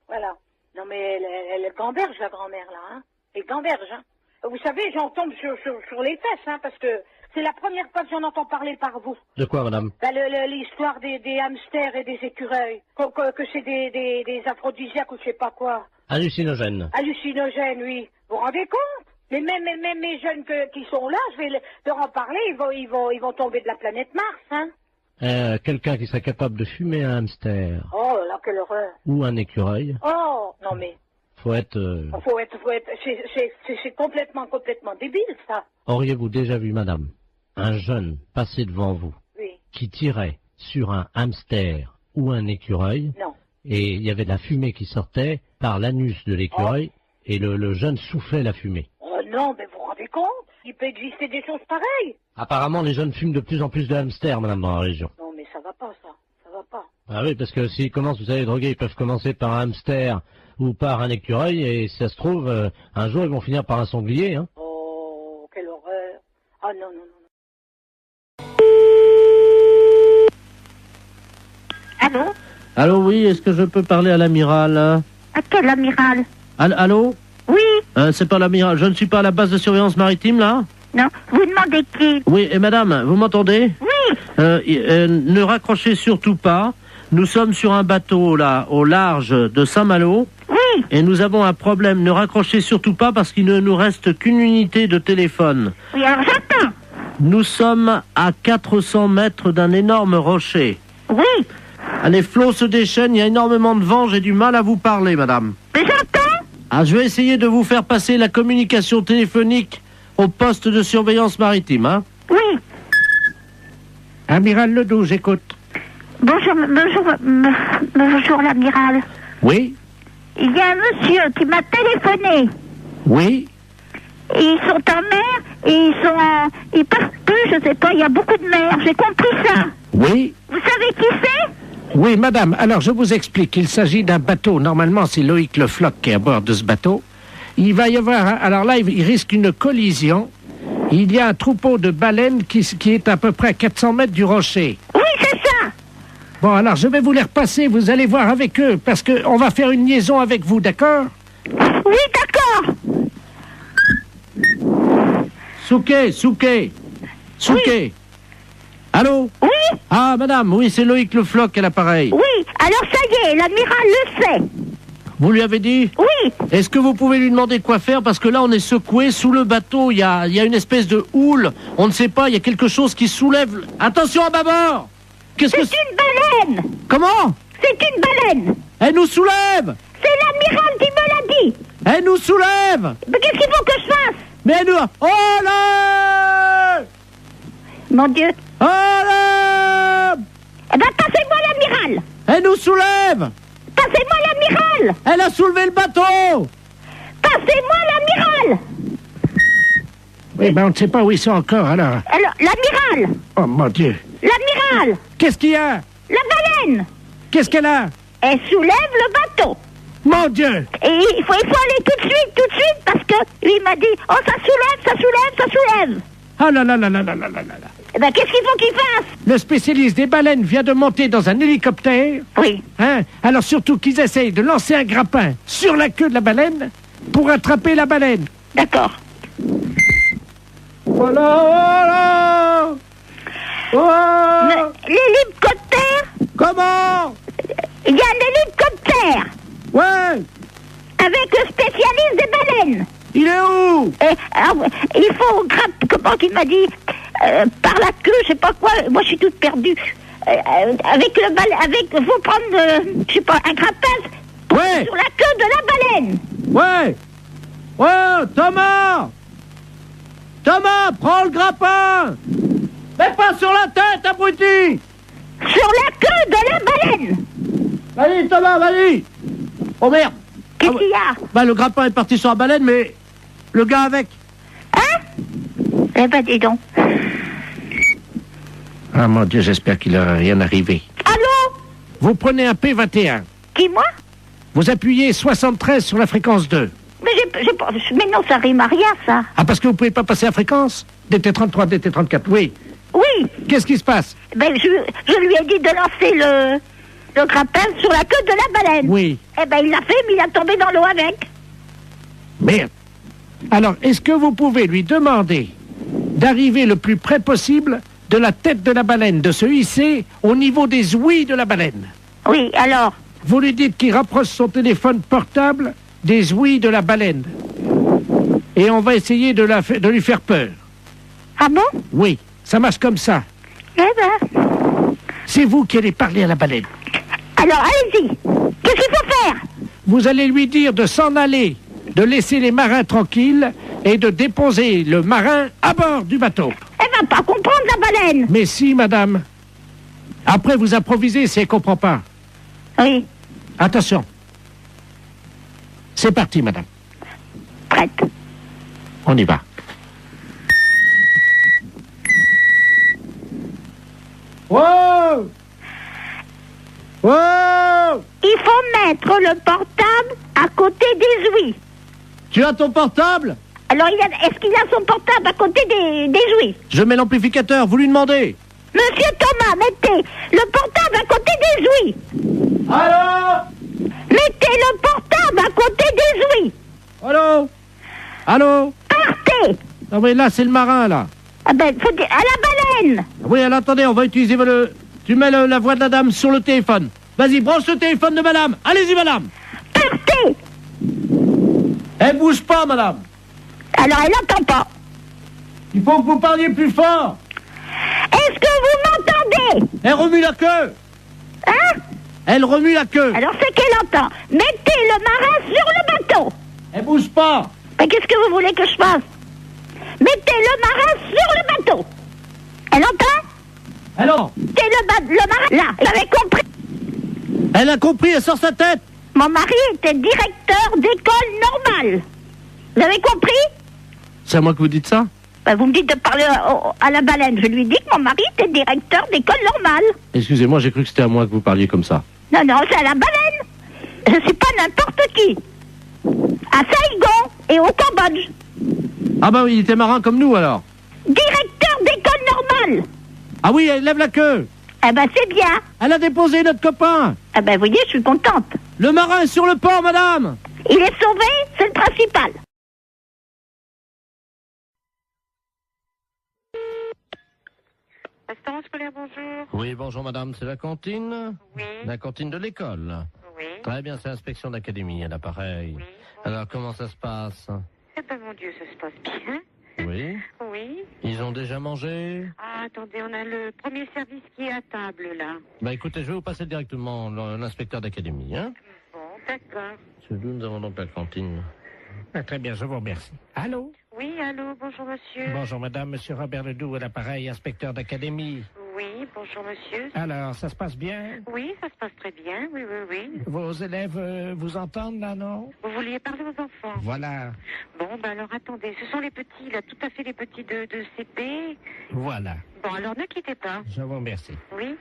Voilà. Non, mais elle gamberge, la grand-mère, là, hein. Elle gamberge, hein. Vous savez, j'en tombe sur les fesses, hein, parce que c'est la première fois que j'en entends parler par vous. De quoi, madame? Bah, l'histoire des hamsters et des écureuils. Que c'est des aphrodisiaques ou je sais pas quoi. Hallucinogène. Hallucinogène, oui. Vous vous rendez compte? Mais même mes jeunes qui sont là, je vais leur en parler, ils vont tomber de la planète Mars, hein. Quelqu'un qui serait capable de fumer un hamster. Oh là, quelle horreur. Ou un écureuil. Oh, non mais... Faut être... C'est complètement débile, ça. Auriez-vous déjà vu, madame, un jeune passer devant vous qui tirait sur un hamster ou un écureuil? Non. Et il y avait de la fumée qui sortait par l'anus de l'écureuil et le jeune soufflait la fumée. Oh non, mais vous vous rendez compte? Il peut exister des choses pareilles. Apparemment, les jeunes fument de plus en plus de hamsters, madame, dans la région. Non, mais ça va pas, ça. Ça va pas. Ah oui, parce que s'ils commencent, vous savez, droguer, ils peuvent commencer par un hamster ou par un écureuil, et si ça se trouve, un jour, ils vont finir par un sanglier, hein. Oh, quelle horreur. Ah non. Allô? Allô, oui, est-ce que je peux parler à l'amiral? À quel amiral? Allô? Oui. C'est pas l'amiral, je ne suis pas à la base de surveillance maritime, là? Non, vous demandez qui? Oui, et madame, vous m'entendez? Oui. Ne raccrochez surtout pas. Nous sommes sur un bateau, là, au large de Saint-Malo. Oui. Et nous avons un problème. Ne raccrochez surtout pas parce qu'il ne nous reste qu'une unité de téléphone. Oui, alors j'attends. Nous sommes à 400 mètres d'un énorme rocher. Oui. Les flots se déchaînent, il y a énormément de vent, j'ai du mal à vous parler, madame. Mais j'entends. Ah, je vais essayer de vous faire passer la communication téléphonique au poste de surveillance maritime, hein? Oui. Amiral Ledoux, j'écoute. Bonjour l'amiral. Oui. Il y a un monsieur qui m'a téléphoné. Oui. Ils sont en mer et ils peuvent plus, je sais pas, il y a beaucoup de mer, j'ai compris ça. Oui. Vous savez qui c'est? Oui, madame, alors je vous explique. Il s'agit d'un bateau. Normalement, c'est Loïc Le Floch qui est à bord de ce bateau. Il va y avoir... Alors là, il risque une collision. Il y a un troupeau de baleines qui est à peu près à 400 mètres du rocher. Oui, c'est ça. Bon, alors je vais vous les repasser, vous allez voir avec eux, parce qu'on va faire une liaison avec vous, d'accord? Oui, d'accord. Souquet. Oui. Allô? Oui. Ah, madame, oui, c'est Loïc Le Floch à l'appareil. Oui, alors ça y est, l'amiral le sait. Vous lui avez dit? Oui. Est-ce que vous pouvez lui demander quoi faire? Parce que là, on est secoué sous le bateau. Il y a une espèce de houle. On ne sait pas, il y a quelque chose qui soulève. Attention à bâbord! C'est une baleine. Comment? C'est une baleine. Elle nous soulève! C'est l'amiral qui me l'a dit. Elle nous soulève! Mais qu'est-ce qu'il faut que je fasse? Mais elle nous... Oh là! Mon Dieu. Oh là! Eh ben, passez-moi l'amiral. Elle nous soulève! Passez-moi l'amiral. Elle a soulevé le bateau! Passez-moi l'amiral. Oui, ben on ne sait pas où ils sont encore, alors. Alors, l'amiral. Oh, mon Dieu. L'amiral. Qu'est-ce qu'il y a? La baleine. Qu'est-ce qu'elle a? Elle soulève le bateau. Mon Dieu. Et il faut aller tout de suite, parce que lui m'a dit, oh, ça soulève. Ah là là là là là là là là. Eh ben, qu'est-ce qu'il faut qu'il fasse? Le spécialiste des baleines vient de monter dans un hélicoptère. Oui. Hein? Alors surtout qu'ils essayent de lancer un grappin sur la queue de la baleine pour attraper la baleine. D'accord. Voilà. Oh. L'hélicoptère? Comment? Il y a un hélicoptère. Ouais. Avec le spécialiste des baleines. Il est où? Il faut comment qu'il m'a dit, par la queue, je sais pas quoi. Moi, je suis toute perdue. Avec le baleine, faut prendre, je sais pas, un grappin sur la queue de la baleine. Ouais. Oh, Thomas, prends le grappin. Mais pas sur la tête, abruti. Sur la queue de la baleine. Vas-y, Thomas, vas-y. Oh merde. Qu'est-ce qu'il y a? Bah, le grappin est parti sur la baleine, mais le gars avec. Hein? Eh ben, dis donc. Ah, mon Dieu, j'espère qu'il n'aura rien arrivé. Allô? Vous prenez un P21. Qui, moi? Vous appuyez 73 sur la fréquence 2. Mais non, ça rime à rien, ça. Ah, parce que vous pouvez pas passer la fréquence? DT33, DT34, oui. Oui. Qu'est-ce qui se passe? Ben, je lui ai dit de lancer le grappin sur la queue de la baleine. Oui. Eh ben, il l'a fait, mais il a tombé dans l'eau avec. Merde. Alors, est-ce que vous pouvez lui demander d'arriver le plus près possible de la tête de la baleine, de se hisser au niveau des ouïes de la baleine? Oui, alors? Vous lui dites qu'il rapproche son téléphone portable des ouïes de la baleine. Et on va essayer de lui faire peur. Ah bon? Oui, ça marche comme ça. Eh ben... C'est vous qui allez parler à la baleine. Alors, allez-y. Qu'est-ce qu'il faut faire? Vous allez lui dire de s'en aller, de laisser les marins tranquilles et de déposer le marin à bord du bateau. Elle va pas comprendre, la baleine. Mais si, madame. Après, vous improvisez si elle comprend pas. Oui. Attention. C'est parti, madame. Prête. On y va. Wow! Wow! Il faut mettre le portable à côté des ouïes. Tu as ton portable? Alors, est-ce qu'il a son portable à côté des ouïes? Je mets l'amplificateur, vous lui demandez. Monsieur Thomas, mettez le portable à côté des ouïes. Allô? Mettez le portable à côté des ouïes. Allô? Allô? Partez. Ah oui, là, c'est le marin, là. Ah ben, faut dire, à la baleine. Oui, alors attendez, on va utiliser Tu mets la voix de la dame sur le téléphone. Vas-y, branche le téléphone de madame. Allez-y, madame. Partez. Elle bouge pas, madame. Alors, elle n'entend pas. Il faut que vous parliez plus fort. Est-ce que vous m'entendez? Elle remue la queue. Hein? Elle remue la queue. Alors, c'est qu'elle entend. Mettez le marin sur le bateau. Elle bouge pas. Mais qu'est-ce que vous voulez que je fasse? Mettez le marin sur le bateau. Elle entend? Alors? Mettez le marin là. Vous avez compris? Elle a compris, elle sort sa tête. Mon mari était directeur d'école normale. Vous avez compris? C'est à moi que vous dites ça? Ben, vous me dites de parler à la baleine. Je lui dis que mon mari était directeur d'école normale. Excusez-moi, j'ai cru que c'était à moi que vous parliez comme ça. Non, non, c'est à la baleine. Je suis pas n'importe qui. À Saigon et au Cambodge. Ah bah oui, il était marin comme nous alors. Directeur d'école normale. Ah oui, elle lève la queue. Eh ben, c'est bien. Elle a déposé notre copain. Eh ben, vous voyez, je suis contente. Le marin est sur le port, madame. Il est sauvé, c'est le principal. Restaurant scolaire, bonjour. Oui, bonjour madame, c'est la cantine? Oui. La cantine de l'école? Oui. Très bien, c'est l'inspection d'académie, à l'appareil. Oui. Alors, comment ça se passe? Eh ben, mon Dieu, ça se passe bien. Oui. Oui. Ils ont déjà mangé? Ah, attendez, on a le premier service qui est à table, là. Bah écoutez, je vais vous passer directement l'inspecteur d'académie, hein? Bon, d'accord. C'est d'où nous avons donc la cantine? Ah, très bien, je vous remercie. Allô? Oui, allô, bonjour, monsieur. Bonjour, madame, monsieur Robert Ledoux à l'appareil, inspecteur d'académie. Oui, bonjour, monsieur. Alors, ça se passe bien? Oui, ça se passe très bien, oui, oui, oui. Vos élèves vous entendent, là, non? Vous vouliez parler aux enfants? Voilà. Bon, ben alors, attendez, ce sont les petits, là, tout à fait les petits de CP. Voilà. Bon, alors, ne quittez pas. Je vous remercie. Oui.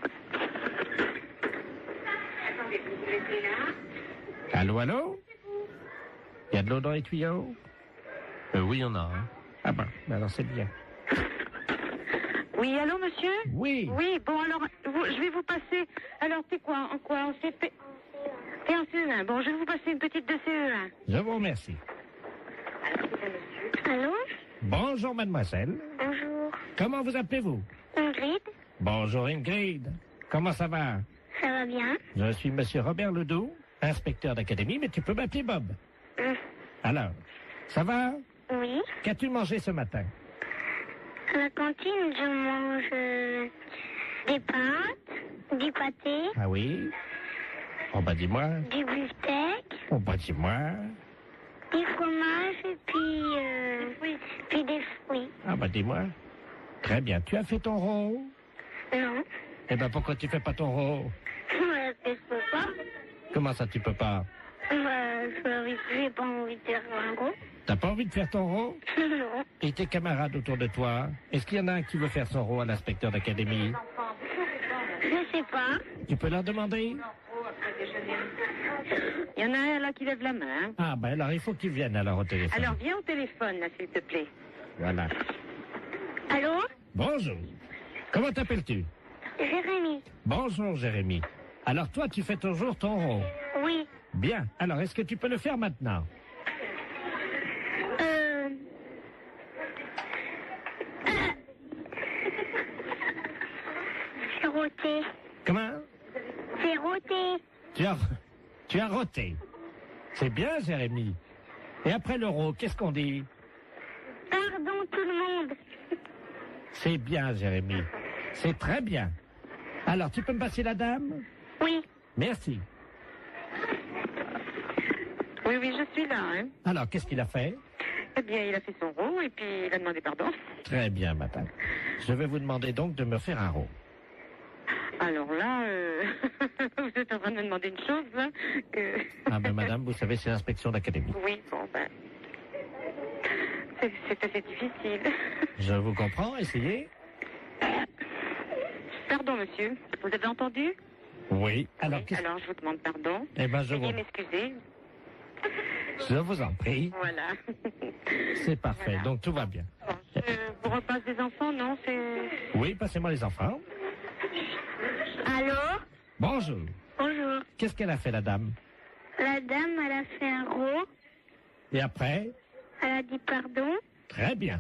Attendez, vous mettez là. Allô, allô? Il y a de l'eau dans les tuyaux? Oui, il y en a, hein. Ah ben, alors c'est bien. Oui, allô, monsieur? Oui. Oui, bon, alors, je vais vous passer... Alors, t'es quoi? En quoi? En CP? T'es en CE1. Bon, je vais vous passer une petite de CE1. Je vous remercie. Allô? Bonjour, mademoiselle. Bonjour. Comment vous appelez-vous? Ingrid? Bonjour, Ingrid. Comment ça va? Ça va bien? Je suis monsieur Robert Ledoux, inspecteur d'académie, mais tu peux m'appeler Bob. Alors, ça va? Oui. Qu'as-tu mangé ce matin? À la cantine, je mange des pâtes, du pâté, Ah oui? Oh bah dis-moi. du beefsteak, Oh bah dis-moi. du fromage et puis des fruits. Ah bah dis-moi. Très bien. Tu as fait ton rôle? Non. Eh ben pourquoi tu fais pas ton rôle? Je peux pas. Comment ça tu peux pas? J'ai pas envie de faire un gros. T'as pas envie de faire ton rôle? Non. Et tes camarades autour de toi? Est-ce qu'il y en a un qui veut faire son rôle à l'inspecteur d'académie? Je sais pas. Tu peux leur demander? Il y en a un, là, qui lève la main. Hein. Ah ben alors il faut qu'ils viennent alors au téléphone. Alors, viens au téléphone, là, s'il te plaît. Voilà. Allô? Bonjour. Comment t'appelles-tu? Jérémy. Bonjour Jérémy. Alors toi tu fais toujours ton rôle? Oui. Bien. Alors est-ce que tu peux le faire maintenant? C'est roté. Comment? C'est roté. Tu as roté. C'est bien Jérémy. Et après l'euro, qu'est-ce qu'on dit? Pardon tout le monde. C'est bien Jérémy. C'est très bien. Alors tu peux me passer la dame? Oui. Merci. Oui, oui, je suis là, hein. Alors qu'est-ce qu'il a fait? Eh bien, il a fait son rôle et puis il a demandé pardon. Très bien madame. Je vais vous demander donc de me faire un rôle. Alors là, vous êtes en train de me demander une chose, là. Ah ben madame, vous savez, c'est l'inspection d'académie. Oui, bon, ben... C'est assez difficile. Je vous comprends, essayez. Pardon, monsieur. Vous avez entendu? Oui. Alors, Alors, je vous demande pardon. Eh ben, je Veuillez vous... m'excuser. Je vous en prie. Voilà. C'est parfait, Voilà. donc tout va bien. Bon, je vous repasse des enfants, non? C'est... Oui, passez-moi les enfants. Allô? Bonjour. Bonjour. Qu'est-ce qu'elle a fait, la dame? La dame, elle a fait un rot. Et après? Elle a dit pardon. Très bien.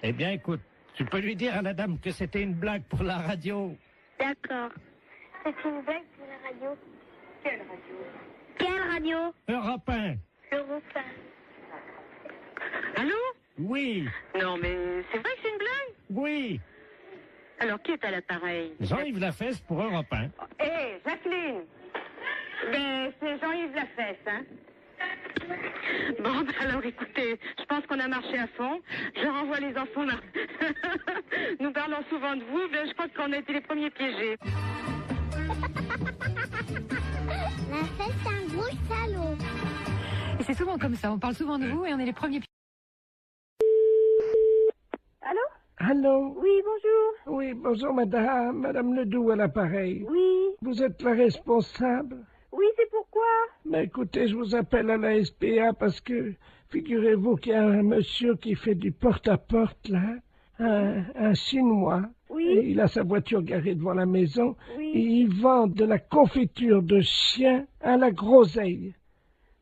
Eh bien, écoute, tu peux lui dire à la dame que c'était une blague pour la radio. D'accord. C'est une blague pour la radio. Quelle radio? Quelle radio? Europe 1. Europe 1. Allô? Oui. Non, mais c'est vrai que c'est une blague? Oui. Alors, qui est à l'appareil? Jean-Yves Lafesse pour Europe 1. Hé, Jacqueline! Ben, c'est Jean-Yves Lafesse, hein? Bon, ben alors écoutez, je pense qu'on a marché à fond. Je renvoie les enfants là. Nous parlons souvent de vous, mais je crois qu'on a été les premiers piégés. La fête, c'est un gros salaud. Et c'est souvent comme ça, on parle souvent de vous et on est les premiers. Allô? Allô? Oui, bonjour. Oui, bonjour madame, madame Ledoux à l'appareil. Oui. Vous êtes la responsable? Oui, c'est pourquoi? Mais écoutez, je vous appelle à la SPA parce que, figurez-vous qu'il y a un monsieur qui fait du porte-à-porte, là, un Chinois. Oui. Oui. Et il a sa voiture garée devant la maison. Oui. Et il vend de la confiture de chien à la groseille.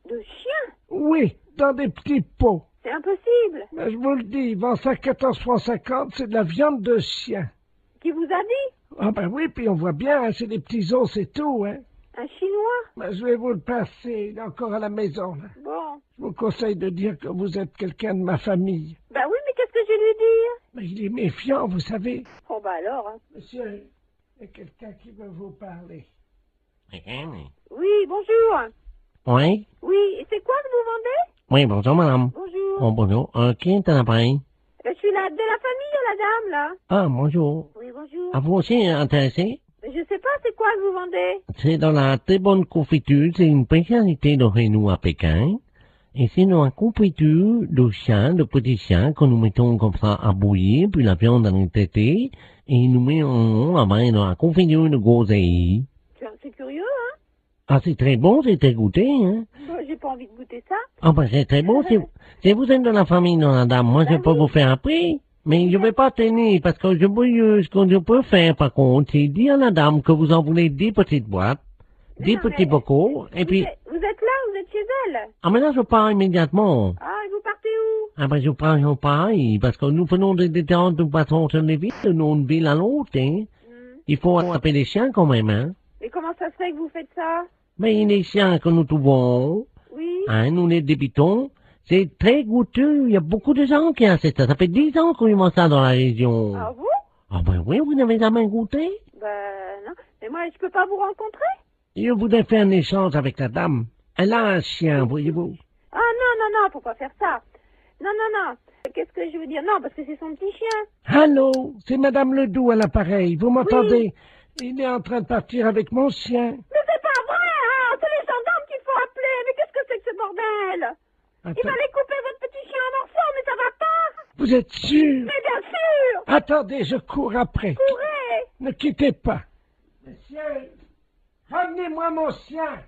De chien? Oui, dans des petits pots. C'est impossible. Ben, je vous le dis, il vend ça 14,50 francs, c'est de la viande de chien. Qui vous a dit? Ah ben oui, puis on voit bien, hein, c'est des petits os, c'est tout, hein. Un Chinois? Ben, je vais vous le passer, il est encore à la maison, là. Bon. Je vous conseille de dire que vous êtes quelqu'un de ma famille. Ben oui, mais qu'est-ce que je vais lui dire? Mais il est méfiant, vous savez. Oh ben alors, hein. Monsieur, il y a quelqu'un qui veut vous parler. Oui, bonjour. Oui? Oui, et c'est quoi que vous vendez? Oui, bonjour, madame. Bonjour. Oh, bonjour. Qui est à l'appareil? Je suis de la famille, la dame, là. Ah, bonjour. Oui, bonjour. À vous aussi intéressé? Je sais pas, c'est quoi que vous vendez? C'est dans la très bonne confiture, c'est une spécialité de Rénou à Pékin. Et c'est dans la confiture de chiens, de petits chiens, que nous mettons comme ça à bouillir, puis la viande à traiter, et nous mettons après dans la confiture de groseille. C'est curieux, hein? Ah, c'est très bon, c'est très goûté, hein? J'ai pas envie de goûter ça. Ah, ben c'est très bon, si vous êtes de la famille de la dame, moi je peux vous faire un prix. Mais je vais pas tenir, parce que ce que je peux faire, par contre, c'est dire à la dame que vous en voulez 10 petites boîtes, 10 petits bocaux, et puis... Vous êtes là, vous êtes chez elle? Ah, mais là, je pars immédiatement. Ah, et vous partez où? Ah, ben, je pars, parce que nous faisons des détentes, nous passons sur les villes, d'une ville à l'autre, hein. Il faut attraper les chiens quand même, hein. Mais comment ça se fait que vous faites ça? Mais les chiens que nous trouvons, oui. Hein, nous les débitons, c'est très goûteux. Il y a beaucoup de gens qui achètent ça. Ça fait 10 ans qu'on mange ça dans la région. Ah vous? Ah ben oui, vous n'avez jamais goûté? Ben non. Mais moi, je peux pas vous rencontrer? Je voudrais faire un échange avec la dame. Elle a un chien, voyez-vous. Ah non, faut pas faire ça. Non. Qu'est-ce que je veux dire? Non, parce que c'est son petit chien. Allô, c'est Madame Ledoux à l'appareil. Vous m'entendez? Oui. Il est en train de partir avec mon chien. Mais c'est pas vrai, hein! C'est les gendarmes qu'il faut appeler. Mais qu'est-ce que c'est que ce bordel? Attends. Il va aller couper votre petit chien en morceaux, mais ça va pas! Vous êtes sûr? Mais bien sûr! Attendez, je cours après. Courez! Ne quittez pas. Monsieur, ramenez-moi mon chien.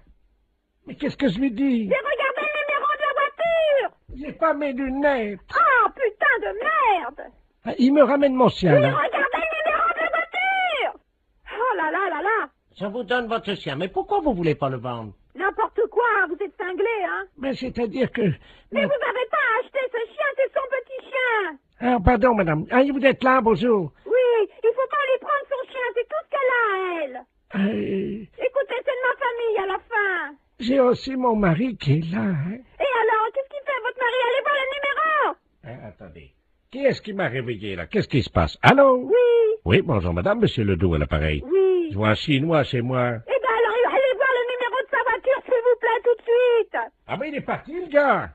Mais qu'est-ce que je lui dis? J'ai regardé le numéro de la voiture! J'ai pas mes lunettes. Ah, putain de merde! Ah, il me ramène mon chien, J'ai là. regardé le numéro de la voiture! Oh là là! Je vous donne votre chien, mais pourquoi vous voulez pas le vendre? N'importe quoi, vous êtes cinglé, hein? Mais c'est-à-dire que... Mais vous n'avez pas acheté ce chien, c'est son petit chien! Ah, pardon, madame. Ah, vous êtes là, bonjour. Oui, il faut pas lui prendre son chien, c'est tout ce qu'elle a, elle! Écoutez, c'est de ma famille, à la fin! J'ai aussi mon mari qui est là, hein? Et alors, qu'est-ce qu'il fait, votre mari? Allez voir le numéro! Attendez. Qui est-ce qui m'a réveillé, là? Qu'est-ce qui se passe? Allô? Oui! Oui, bonjour, madame, monsieur Ledoux à l'appareil. Oui! Je vois un Chinois chez moi. Eh ben alors, allez voir le numéro de sa voiture, s'il vous plaît, tout de suite! Ah ben, il est parti, le gars!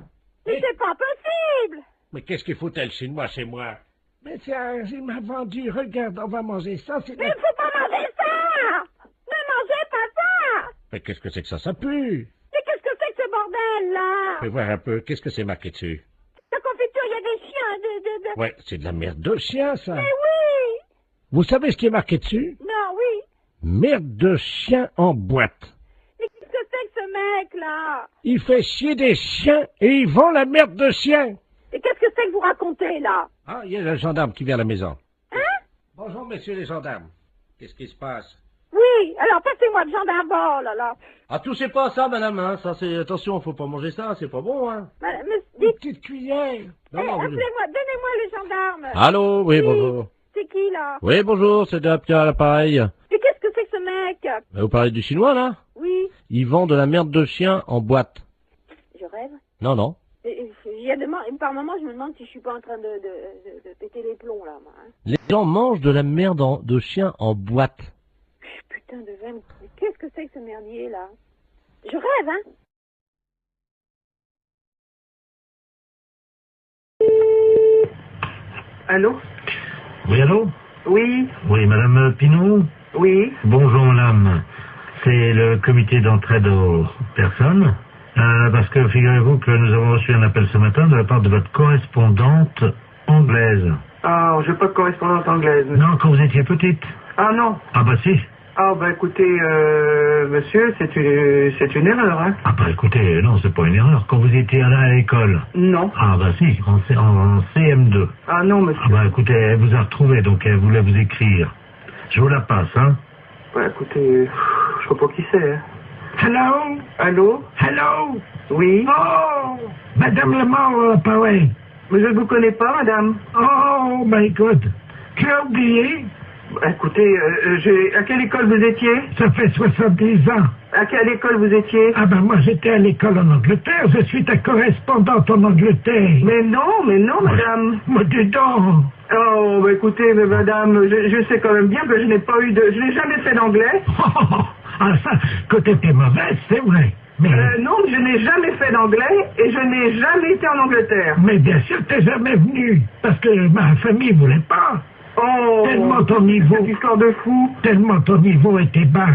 Mais c'est pas possible! Mais qu'est-ce qu'il foutait, le Chinois, chez moi? Mais tiens, il m'a vendu. Regarde, on va manger ça. Mais il faut pas manger ça! Ne mangez pas ça! Mais qu'est-ce que c'est que ça pue? Mais qu'est-ce que c'est que ce bordel, là? Fais voir un peu, qu'est-ce que c'est marqué dessus? La confiture, il y a des chiens, Ouais, c'est de la merde de chien, ça. Mais oui! Vous savez ce qui est marqué dessus? Non, oui. Merde de chien en boîte. Mais qu'est-ce que c'est que ce mec-là? Il fait chier des chiens et il vend la merde de chien. Et qu'est-ce que c'est que vous racontez, là? Ah, il y a le gendarme qui vient à la maison. Hein? Bonjour, messieurs les gendarmes. Qu'est-ce qui se passe? Oui, alors passez-moi le gendarme, oh là là. Ah, touchez pas à ça, madame, hein. Ça, c'est... Attention, faut pas manger ça, c'est pas bon, hein. Mais Une petite cuillère. Non, hey, appelez-moi, donnez-moi le gendarme. Allô, oui, bonjour. C'est qui, là? Oui, bonjour, c'est Pierre à l'appareil. Mais qu'est-ce que c'est que ce mec? Vous parlez du Chinois, là? Oui. Il vend de la merde de chien en boîte. Je rêve? Non. Par moment, je me demande si je suis pas en train de péter les plombs, là, moi. Hein. Les gens mangent de la merde de chien en boîte. Putain de veine. Qu'est-ce que c'est que ce merdier, là? Je rêve, hein? Allô? Oui, allô? Oui. Oui, madame Pinault? Oui. Bonjour, madame. C'est le comité d'entraide aux personnes. Parce que figurez-vous que nous avons reçu un appel ce matin de la part de votre correspondante anglaise. Ah, j'ai pas de correspondante anglaise. Non, quand vous étiez petite. Ah non. Ah bah si. Ah, bah écoutez, monsieur, c'est une erreur, hein. Ah bah écoutez, non, c'est pas une erreur. Quand vous étiez là à l'école. Non. Ah bah si, en CM2. Ah non, monsieur. Ah bah écoutez, elle vous a retrouvé, donc elle voulait vous écrire. Je vous la passe, hein. Bah écoutez, je sais pas qui c'est, hein. Hello? Allô? Hello? Oui? Oh! Madame Lemort, pareil. Mais je ne vous connais pas, madame. Oh, my God. Tu as oublié? Bah, écoutez, à quelle école vous étiez? Ça fait 70 ans. À quelle école vous étiez? Ah ben moi j'étais à l'école en Angleterre, je suis ta correspondante en Angleterre. Mais non, madame. Mais dis donc. Oh, bah écoutez, mais madame, je sais quand même bien que je n'ai jamais fait d'anglais. Ah ça, que t'étais mauvaise, c'est vrai. Mais... non, je n'ai jamais fait d'anglais et je n'ai jamais été en Angleterre. Mais bien sûr t'es jamais venu, parce que ma famille voulait pas. Oh, tellement ton niveau, cette histoire de fou. Tellement ton niveau était bas.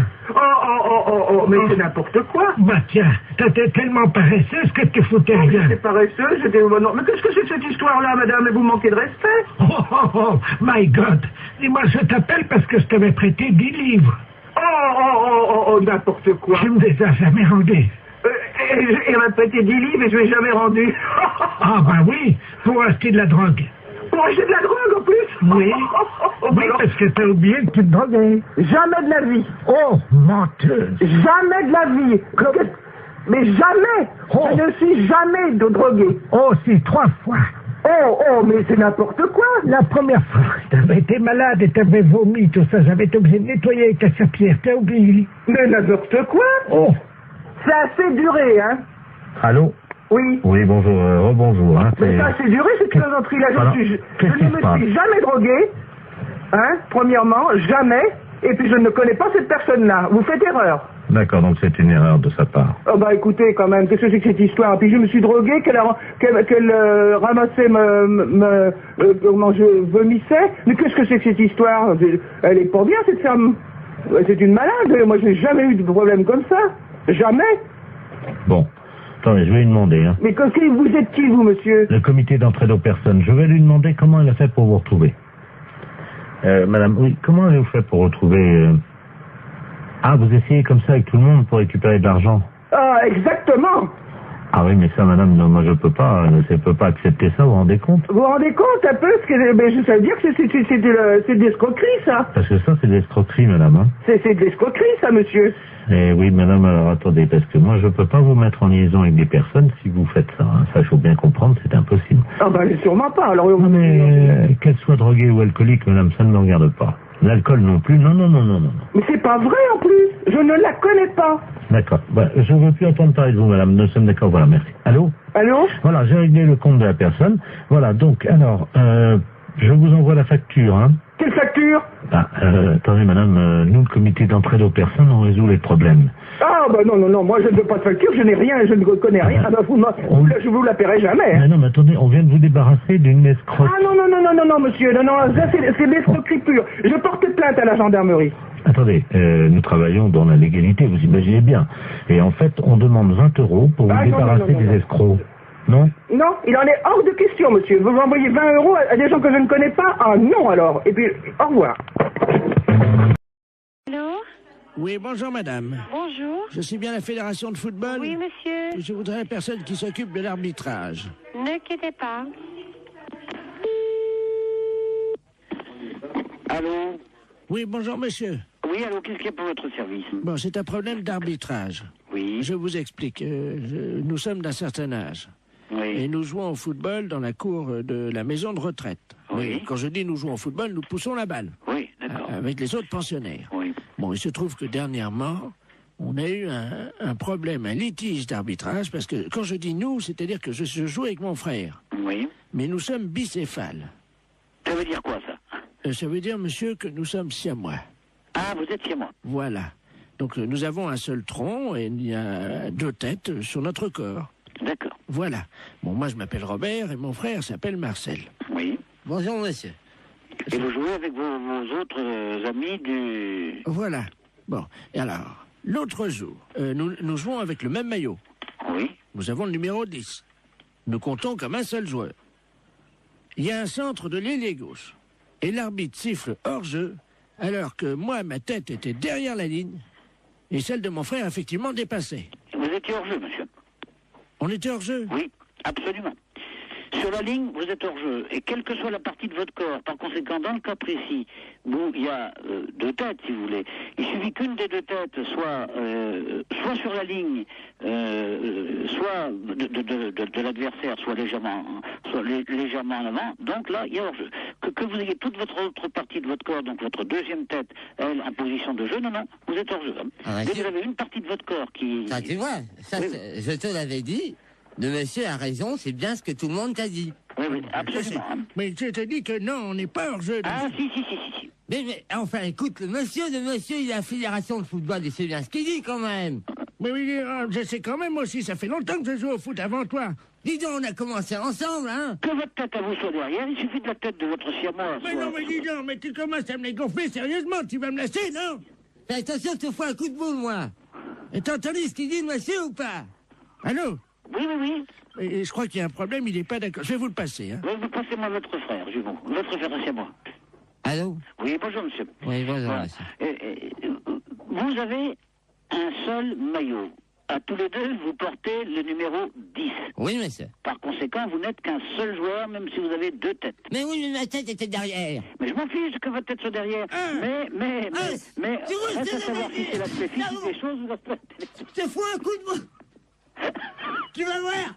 Mais c'est n'importe quoi. Bah tiens, t'étais tellement paresseuse que tu foutais rien. J'étais paresseuse, non. Mais qu'est-ce que c'est que cette histoire-là, madame? Vous manquez de respect. Oh, my God. Dis-moi, je t'appelle parce que je t'avais prêté 10 livres. N'importe quoi. Tu me les as jamais rendus. Il m'a prêté 10 livres et je ne l'ai jamais rendu. Ah bah oui, pour acheter de la drogue. Pour acheter de la drogue en plus? Oui. Oui, parce que t'as oublié que tu te droguais. Jamais de la vie. Oh, menteuse. Jamais de la vie. Mais jamais. Oh. Je ne suis jamais de drogué. Oh, si, 3 fois. Mais c'est n'importe quoi. La première fois, t'avais été malade et t'avais vomi, tout ça. J'avais été obligé de nettoyer avec ta serpillère. T'as oublié. Mais n'importe quoi. Oh. C'est assez duré, hein. Allô? Oui. Oui, bonjour, rebonjour. Hein, mais ça a assez duré, cette plaisanterie-là. Je ne me suis jamais drogué, hein, premièrement, jamais, et puis je ne connais pas cette personne-là. Vous faites erreur. D'accord, donc c'est une erreur de sa part. Oh bah écoutez, quand même, qu'est-ce que c'est que cette histoire? Puis je me suis drogué, qu'elle ramassait comment je vomissais. Mais qu'est-ce que c'est que cette histoire? Elle est pas bien, cette femme. C'est une malade. Moi, je n'ai jamais eu de problème comme ça. Jamais. Bon. Attendez, je vais lui demander. Hein. Mais vous êtes qui, vous, monsieur? Le comité d'entraide aux personnes. Je vais lui demander comment elle a fait pour vous retrouver. Madame, oui, comment avez-vous fait pour retrouver... Ah, vous essayez comme ça avec tout le monde pour récupérer de l'argent? Ah, exactement. Ah oui, mais ça, madame, moi je peux pas accepter ça, vous vous rendez compte? Vous vous rendez compte un peu? Ça veut dire que c'est de l'escroquerie, ça. Parce que ça, c'est de l'escroquerie, madame. Hein. C'est de l'escroquerie, ça, monsieur. Eh oui, madame, alors attendez, parce que moi je peux pas vous mettre en liaison avec des personnes si vous faites ça. Hein. Ça, il faut bien comprendre, c'est impossible. Ah ben, sûrement pas. Alors, non, mais qu'elle soit droguée ou alcoolique, madame, ça ne me regarde pas. L'alcool non plus, non. Mais c'est pas vrai, en plus. Je ne la connais pas. D'accord. Bah, je ne veux plus entendre parler de vous, madame. Nous sommes d'accord, voilà, merci. Allô? Allô? Voilà, j'ai réglé le compte de la personne. Voilà, donc, alors, je vous envoie la facture, hein. Quelle facture? Attendez, madame, nous, le comité d'entraide aux personnes, on résout les problèmes. Ah, bah non, moi je ne veux pas de facture, je n'ai rien, je ne connais rien. Je vous la paierai jamais. Hein. Mais attendez, on vient de vous débarrasser d'une escroque. Ah non, monsieur, non, ça c'est l'escroquerie pure. Je porte plainte à la gendarmerie. Attendez, nous travaillons dans la légalité, vous imaginez bien. Et en fait, on demande 20 € pour vous débarrasser des escrocs. Non? Non, il en est hors de question, monsieur. Vous m'envoyez 20 € à des gens que je ne connais pas? Ah non, alors. Et puis, au revoir. Allô? Oui, bonjour madame. Bonjour. Je suis bien la fédération de football? Oui, monsieur. Je voudrais la personne qui s'occupe de l'arbitrage. Ne quittez pas. Allô? Oui, bonjour monsieur. Oui, allô, qu'est-ce qu'il y a pour votre service? Bon, c'est un problème d'arbitrage. Oui. Je vous explique. Nous sommes d'un certain âge. Oui. Et nous jouons au football dans la cour de la maison de retraite. Oui. Mais quand je dis nous jouons au football, nous poussons la balle. Oui, d'accord. Avec les autres pensionnaires. Oui. Bon, il se trouve que dernièrement, on a eu un problème, un litige d'arbitrage, parce que quand je dis nous, c'est-à-dire que je joue avec mon frère. Oui. Mais nous sommes bicéphales. Ça veut dire quoi, ça? Ça veut dire, monsieur, que nous sommes siamois. Ah, vous êtes siamois. Voilà. Donc nous avons un seul tronc et il y a 2 têtes sur notre corps. D'accord. Voilà. Bon, moi je m'appelle Robert et mon frère s'appelle Marcel. Oui. Bonjour, monsieur. Et vous jouez avec vos autres amis du... Voilà. Bon, et alors, l'autre jour, nous jouons avec le même maillot. Oui. Nous avons le numéro 10. Nous comptons comme un seul joueur. Il y a un centre de l'ailier gauche. Et l'arbitre siffle hors-jeu Alors que moi, ma tête était derrière la ligne et celle de mon frère, effectivement, dépassait. Vous étiez hors jeu, monsieur. On était hors jeu? Oui, absolument. Sur la ligne, vous êtes hors jeu. Et quelle que soit la partie de votre corps, par conséquent, dans le cas précis, où il y a deux têtes, si vous voulez, il suffit qu'une des deux têtes soit sur la ligne, soit de l'adversaire, soit légèrement en avant. Donc là, il y a hors jeu. Que vous ayez toute votre autre partie de votre corps, donc votre deuxième tête, elle, en position de jeu, non, vous êtes hors jeu. Ah, dès que vous avez une partie de votre corps qui... Ça, tu vois, ça, oui. Je te l'avais dit. Le monsieur a raison, c'est bien ce que tout le monde t'a dit. Oui, absolument. Mais je te dis que non, on n'est pas hors jeu. Ah, si. Mais enfin, écoute, le monsieur, il a la fédération de football, il sait bien ce qu'il dit quand même. Mais oui, je sais quand même aussi, ça fait longtemps que je joue au foot avant toi. Dis donc, on a commencé ensemble, hein. Que votre tête à vous soit derrière, il suffit de la tête de votre siamois. Mais non, mais dis donc, mais tu commences à me les gonfler sérieusement, tu vas me laisser, non? Fais attention, je te fous un coup de boule, moi. Et t'as entendu ce qu'il dit, le monsieur, ou pas? Allô? Oui. Et je crois qu'il y a un problème, il n'est pas d'accord. Je vais vous le passer, hein. Oui, vous passez-moi votre frère, Jumeau. Votre frère, c'est moi. Allô? Oui, bonjour, monsieur. Oui, bonjour, bon. monsieur. Vous avez un seul maillot. À tous les deux, vous portez le numéro 10. Oui, monsieur. Par conséquent, vous n'êtes qu'un seul joueur, même si vous avez deux têtes. Mais oui, mais ma tête était derrière. Mais je m'en fiche que votre tête soit derrière. Mais, reste à savoir si c'est l'aspect physique des choses ou l'aspect... Je te fous un coup de boule. Tu vas voir.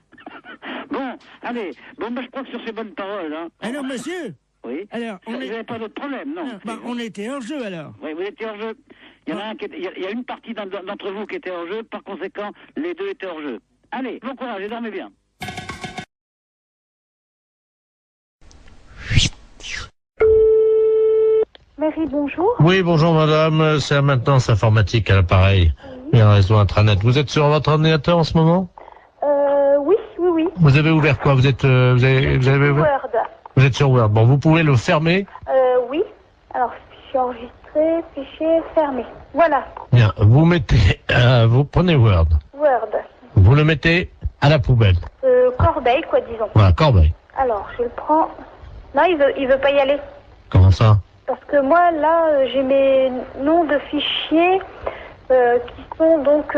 Bon, allez. Bon, je crois que sur ces bonnes paroles, hein... Alors, monsieur? Oui. Alors, vous n'avez pas d'autre problème, non? On était hors jeu, alors. Oui, vous étiez hors jeu. Il y en a un qui était, il y a une partie d'entre vous qui était hors jeu, par conséquent, les deux étaient hors jeu. Allez, bon courage et dormez bien. Marie, bonjour. Oui, bonjour madame, c'est la maintenance informatique à l'appareil. Et un réseau intranet. Vous êtes sur votre ordinateur en ce moment? Oui. Vous avez ouvert quoi? Vous avez ouvert Word. Vous êtes sur Word. Bon, vous pouvez le fermer? Oui. Alors, fichier enregistré, fichier fermé. Voilà. Bien, vous mettez, vous prenez Word. Word. Vous le mettez à la poubelle. Corbeille, quoi, disons. Voilà, corbeille. Alors, je le prends. Non, il veut pas y aller. Comment ça? Parce que moi, là, j'ai mes noms de fichiers qui sont donc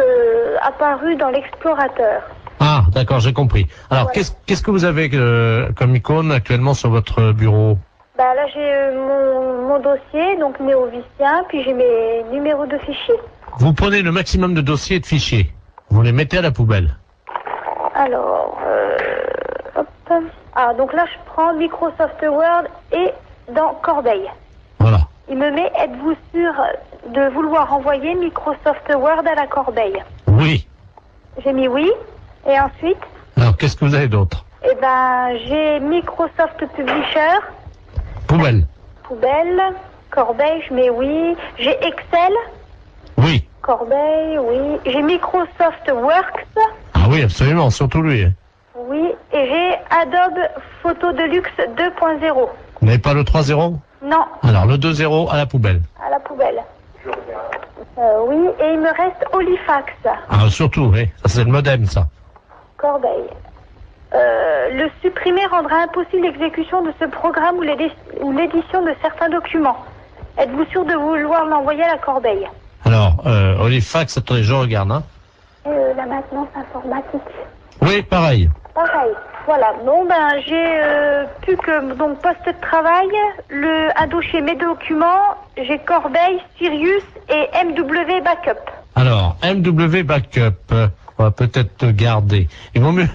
apparus dans l'explorateur. Ah, d'accord, j'ai compris. Alors, voilà. qu'est-ce que vous avez comme icône actuellement sur votre bureau? Bah là, j'ai mon dossier, donc néovicien, puis j'ai mes numéros de fichiers. Vous prenez le maximum de dossiers et de fichiers. Vous les mettez à la poubelle. Alors, hop. Ah, donc là, je prends Microsoft Word et dans Corbeille. Voilà. Il me met, êtes-vous sûr de vouloir envoyer Microsoft Word à la corbeille? Oui. J'ai mis oui. Et ensuite? Alors, qu'est-ce que vous avez d'autre? Eh ben, j'ai Microsoft Publisher. Poubelle. Poubelle. Corbeille, je mets oui. J'ai Excel. Oui. Corbeille, oui. J'ai Microsoft Works. Ah oui, absolument, surtout lui. Oui. Et j'ai Adobe Photo Deluxe 2.0. Vous n'avez pas le 3.0? Non. Alors, le 2.0 à la poubelle. À la poubelle. Oui, et il me reste Olifax. Ah, surtout, oui. Ça, c'est le modem, ça. Corbeille. Le supprimer rendra impossible l'exécution de ce programme ou l'édition de certains documents. Êtes-vous sûr de vouloir l'envoyer à la corbeille? Alors, Olifax, attendez, je regarde, hein. La maintenance informatique. Oui, pareil. Pareil. Voilà. Bon, ben, j'ai plus que donc poste de travail, un dossier mes documents, j'ai Corbeille, Sirius et MW Backup. Alors, MW Backup, on va peut-être garder. Il vaut mieux...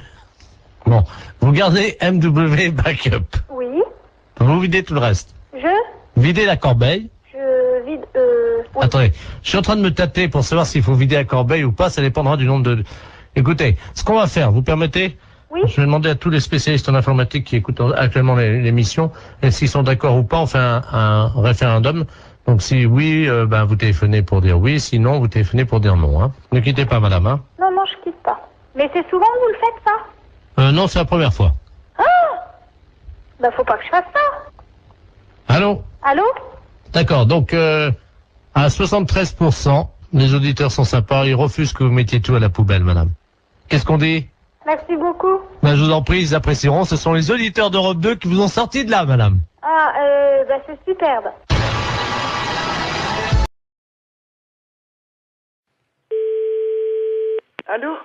Bon, vous gardez MW Backup. Oui. Vous videz tout le reste. Videz la corbeille. Je vide... Oui. Attendez, je suis en train de me tâter pour savoir s'il faut vider la corbeille ou pas, ça dépendra du nombre de... Écoutez, ce qu'on va faire, vous permettez? Oui. Je vais demander à tous les spécialistes en informatique qui écoutent actuellement l'émission, et s'ils sont d'accord ou pas, on fait un référendum. Donc si oui, ben vous téléphonez pour dire oui, sinon vous téléphonez pour dire non. Hein. Ne quittez pas, madame. Hein. Non, je quitte pas. Mais c'est souvent que vous le faites, ça? Non, c'est la première fois. Ah! Ben, faut pas que je fasse ça. Allô? Allô? D'accord, donc à 73%, les auditeurs sont sympas, ils refusent que vous mettiez tout à la poubelle, madame. Qu'est-ce qu'on dit? Merci beaucoup. Ben, je vous en prie, ils apprécieront. Ce sont les auditeurs d'Europe 2 qui vous ont sorti de là, madame. Ah, ben c'est superbe. Allô?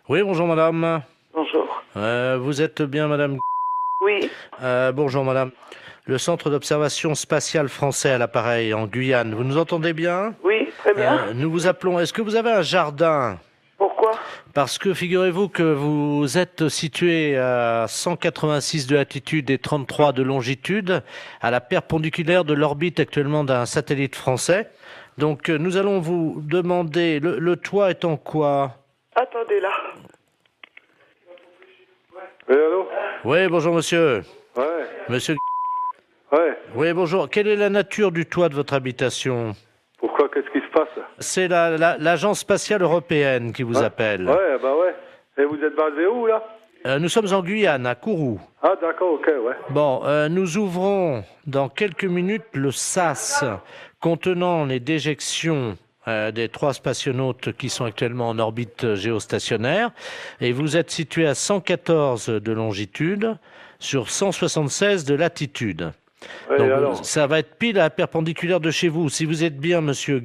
Oui, bonjour madame. Bonjour. Vous êtes bien madame? Oui. Bonjour madame. Le centre d'observation spatiale français à l'appareil en Guyane. Vous nous entendez bien? Oui, très bien. Nous vous appelons. Est-ce que vous avez un jardin? Pourquoi? Parce que figurez-vous que vous êtes situé à 186 de latitude et 33 de longitude, à la perpendiculaire de l'orbite actuellement d'un satellite français. Donc nous allons vous demander, le toit est en quoi? Attendez là. Oui, allô? Oui, bonjour monsieur. Ouais. Monsieur. Ouais. Oui, bonjour. Quelle est la nature du toit de votre habitation? Pourquoi? Qu'est-ce qui se passe? C'est l'agence spatiale européenne qui vous appelle. Ouais, bah ouais. Et vous êtes basé où, là? Nous sommes en Guyane, à Kourou. Ah, d'accord, ok, ouais. Bon, nous ouvrons dans quelques minutes le SAS contenant les déjections des 3 spationautes qui sont actuellement en orbite géostationnaire. Et vous êtes situé à 114 de longitude sur 176 de latitude. Ouais, donc, alors ça va être pile à la perpendiculaire de chez vous. Si vous êtes bien, monsieur.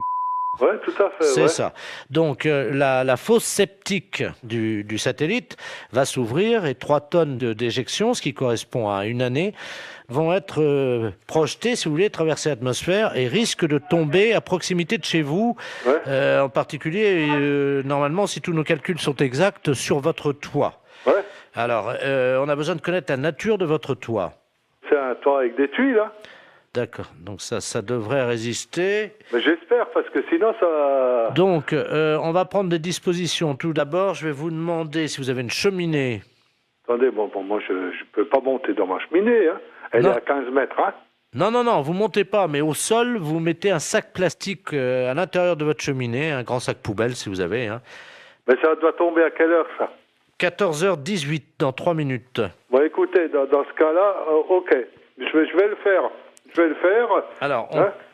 Ouais, tout à fait. C'est ouais. ça. Donc, la fosse septique du satellite va s'ouvrir et 3 tonnes de déjection, ce qui correspond à une année, vont être projetées, si vous voulez, traverser l'atmosphère et risquent de tomber à proximité de chez vous. Ouais. En particulier, normalement, si tous nos calculs sont exacts, sur votre toit. Ouais. Alors, on a besoin de connaître la nature de votre toit. C'est un toit avec des tuiles, là? D'accord, donc ça devrait résister. Mais j'espère, parce que sinon ça... Donc, on va prendre des dispositions. Tout d'abord, je vais vous demander si vous avez une cheminée. Attendez, bon moi je peux pas monter dans ma cheminée, hein. Elle est à 15 mètres, hein. Non, vous montez pas, mais au sol, vous mettez un sac plastique à l'intérieur de votre cheminée, un grand sac poubelle si vous avez. Hein. Mais ça doit tomber à quelle heure, ça? 14h18, dans 3 minutes. Bon, écoutez, dans ce cas-là, ok, je vais le faire. Je vais le faire. Alors,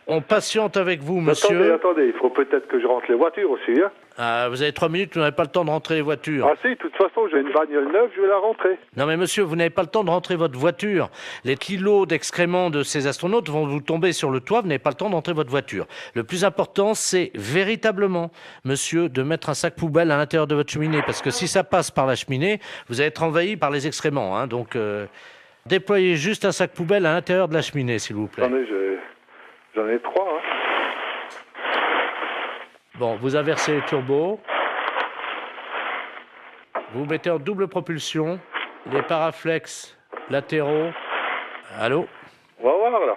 on patiente avec vous, monsieur. Attendez, il faut peut-être que je rentre les voitures aussi, hein. Vous avez 3 minutes, vous n'avez pas le temps de rentrer les voitures. Ah si, de toute façon, j'ai une bagnole neuve, je vais la rentrer. Non mais monsieur, vous n'avez pas le temps de rentrer votre voiture. Les kilos d'excréments de ces astronautes vont vous tomber sur le toit, vous n'avez pas le temps de rentrer votre voiture. Le plus important, c'est véritablement, monsieur, de mettre un sac poubelle à l'intérieur de votre cheminée, parce que si ça passe par la cheminée, vous allez être envahi par les excréments, hein, donc... Déployez juste un sac poubelle à l'intérieur de la cheminée, s'il vous plaît. Attendez, j'en ai 3. Hein. Bon, vous inversez les turbos. Vous mettez en double propulsion les paraflex latéraux. Allô? On va voir, là.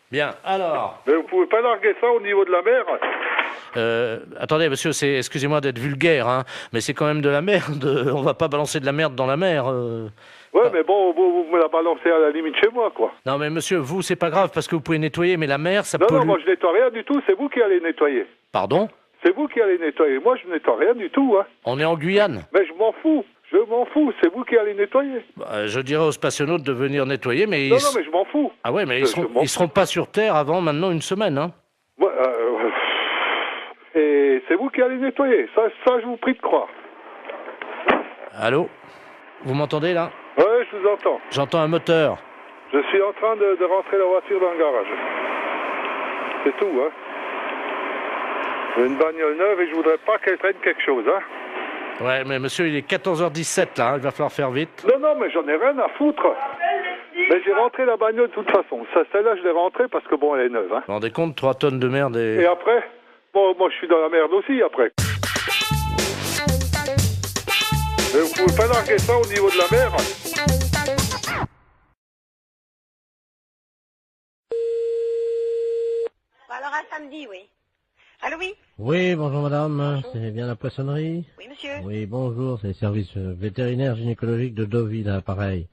Bien, alors... Mais vous pouvez pas larguer ça au niveau de la mer? Attendez, monsieur, excusez-moi d'être vulgaire, hein, mais c'est quand même de la merde. On va pas balancer de la merde dans la mer. Ouais, mais bon, vous me la balancez à la limite chez moi, quoi. Non, mais monsieur, vous, c'est pas grave parce que vous pouvez nettoyer, mais la mer, ça pollue. pollue. Non, moi, je nettoie rien du tout, c'est vous qui allez nettoyer. Pardon? C'est vous qui allez nettoyer. Moi, je nettoie rien du tout, hein. On est en Guyane. Mais je m'en fous, c'est vous qui allez nettoyer. Je dirais aux spationautes de venir nettoyer, mais... Non, mais je m'en fous. Ah ouais, mais ils seront pas sur Terre avant maintenant une semaine, hein. Ouais, et c'est vous qui allez nettoyer, ça je vous prie de croire. Allô? Vous m'entendez, là? Ouais, je vous entends. J'entends un moteur. Je suis en train de rentrer la voiture dans le garage. C'est tout, hein. J'ai une bagnole neuve et je voudrais pas qu'elle traîne quelque chose, hein. Ouais, mais monsieur, il est 14h17, là, il va falloir faire vite. Non, mais j'en ai rien à foutre. Mais j'ai rentré la bagnole de toute façon. Celle-là, je l'ai rentrée parce que, bon, elle est neuve, hein. Vous vous rendez compte, 3 tonnes de merde et... Et après? Bon, moi, je suis dans la merde aussi, après. Mais vous pouvez pas larguer ça au niveau de la mer? Alors, à samedi, oui. Allô, oui? Oui, bonjour madame, c'est bien la poissonnerie? Oui, monsieur. Oui, bonjour, c'est le service vétérinaire gynécologique de Deauville, à pareil.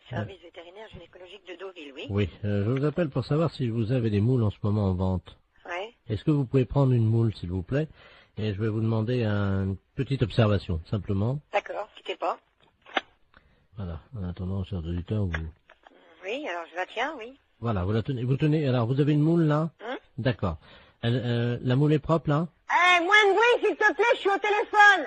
Service vétérinaire gynécologique de Deauville, oui. Oui, je vous appelle pour savoir si vous avez des moules en ce moment en vente. Oui. Est-ce que vous pouvez prendre une moule, s'il vous plaît? Et je vais vous demander une petite observation, simplement. D'accord, quittez pas. Voilà, en attendant, chers auditeurs, vous... Oui, alors je la tiens, oui. Voilà, vous la tenez. Vous tenez, alors vous avez une moule, là? D'accord. La moule est propre, là? Eh, moins de bruit, s'il te plaît, je suis au téléphone.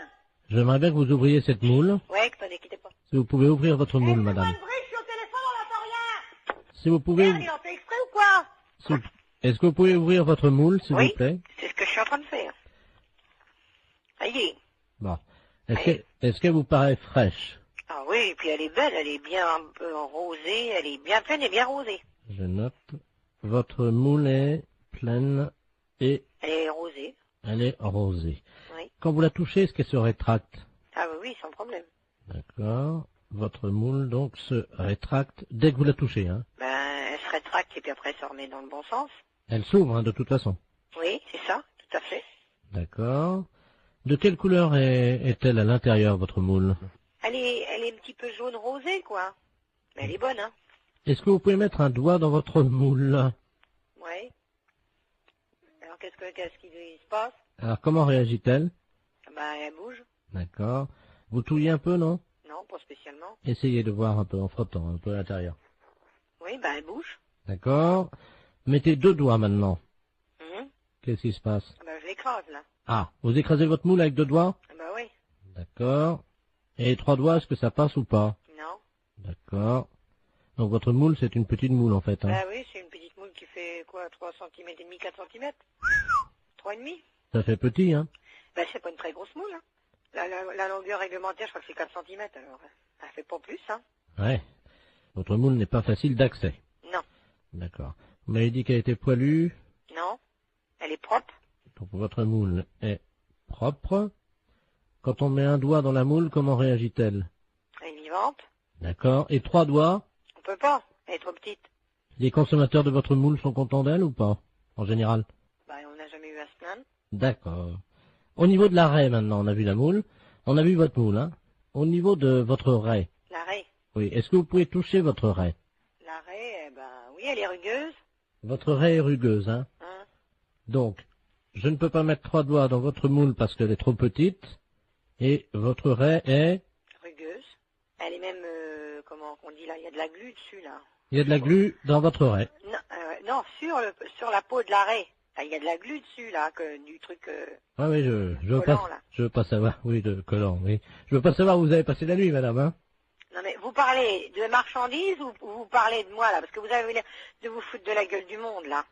J'aimerais bien que vous ouvriez cette moule. Oui, attendez, quittez pas. Si vous pouvez ouvrir votre moule, madame. Moins de bruit, je suis au téléphone, on n'entend rien. Si vous pouvez... Merde, il en fait exprès ou quoi? Est-ce que vous pouvez ouvrir votre moule, s'il vous plaît? C'est ce que je suis en train de faire. Ça y est. Bon. Est-ce qu'elle vous paraît fraîche? Ah oui, et puis elle est belle, elle est bien un peu rosée, elle est bien pleine et bien rosée. Je note. Votre moule est pleine et... Elle est rosée. Elle est rosée. Oui. Quand vous la touchez, est-ce qu'elle se rétracte? Ah oui, sans problème. D'accord. Votre moule, donc, se rétracte dès que vous la touchez, hein? Ben, elle se rétracte et puis après, elle se remet dans le bon sens. Elle s'ouvre, hein, de toute façon. Oui, c'est ça, tout à fait. D'accord. De quelle couleur est-elle à l'intérieur, votre moule? Elle est un petit peu jaune rosée, quoi. Mais elle est bonne, hein. Est-ce que vous pouvez mettre un doigt dans votre moule? Oui. Alors, qu'est-ce qui se passe? Alors, comment réagit-elle? Ben, elle bouge. D'accord. Vous touillez un peu, non? Non, pas spécialement. Essayez de voir un peu en frottant, un peu à l'intérieur. Oui, ben, elle bouge. D'accord. Mettez 2 doigts maintenant. Mhm. Qu'est-ce qui se passe? Ben, je l'écrase, là. Ah, vous écrasez votre moule avec 2 doigts? Ben oui. D'accord. Et 3 doigts, est-ce que ça passe ou pas? Non. D'accord. Donc votre moule, c'est une petite moule en fait. Hein. Ben oui, c'est une petite moule qui fait quoi, 3 cm et demi, 4 cm 3,5. Ça fait petit, hein? Ben c'est pas une très grosse moule, hein. La longueur réglementaire, je crois que c'est 4 cm, alors elle fait pas plus, hein. Ouais. Votre moule n'est pas facile d'accès. Non. D'accord. Vous m'avez dit qu'elle était poilue. Non. Elle est propre. Donc votre moule est propre. Quand on met un doigt dans la moule, comment réagit-elle? Elle est vivante. D'accord. Et 3 doigts? On peut pas, elle est trop petite. Les consommateurs de votre moule sont contents d'elle ou pas? En général? Ben on n'a jamais eu à se plaindre. D'accord. Au niveau de la raie maintenant, on a vu la moule. On a vu votre moule, hein? Au niveau de votre raie. La raie. Oui. Est-ce que vous pouvez toucher votre raie? La raie, ben oui, elle est rugueuse. Votre raie est rugueuse, hein? Donc, je ne peux pas mettre 3 doigts dans votre moule parce qu'elle est trop petite. Et votre raie est... rugueuse. Elle est même, comment on dit là, il y a de la glu dessus, là. Il y a de la glu dans votre raie. Non, non, sur la peau de la raie. Il y a de la glu dessus, là, du truc... Ah oui, je veux collant, pas, là. je veux pas savoir, oui, de collant, oui. Je veux pas savoir où vous avez passé la nuit, madame, hein? Non mais vous parlez de marchandises ou vous parlez de moi, là? Parce que vous avez l'air de vous foutre de la gueule du monde, là.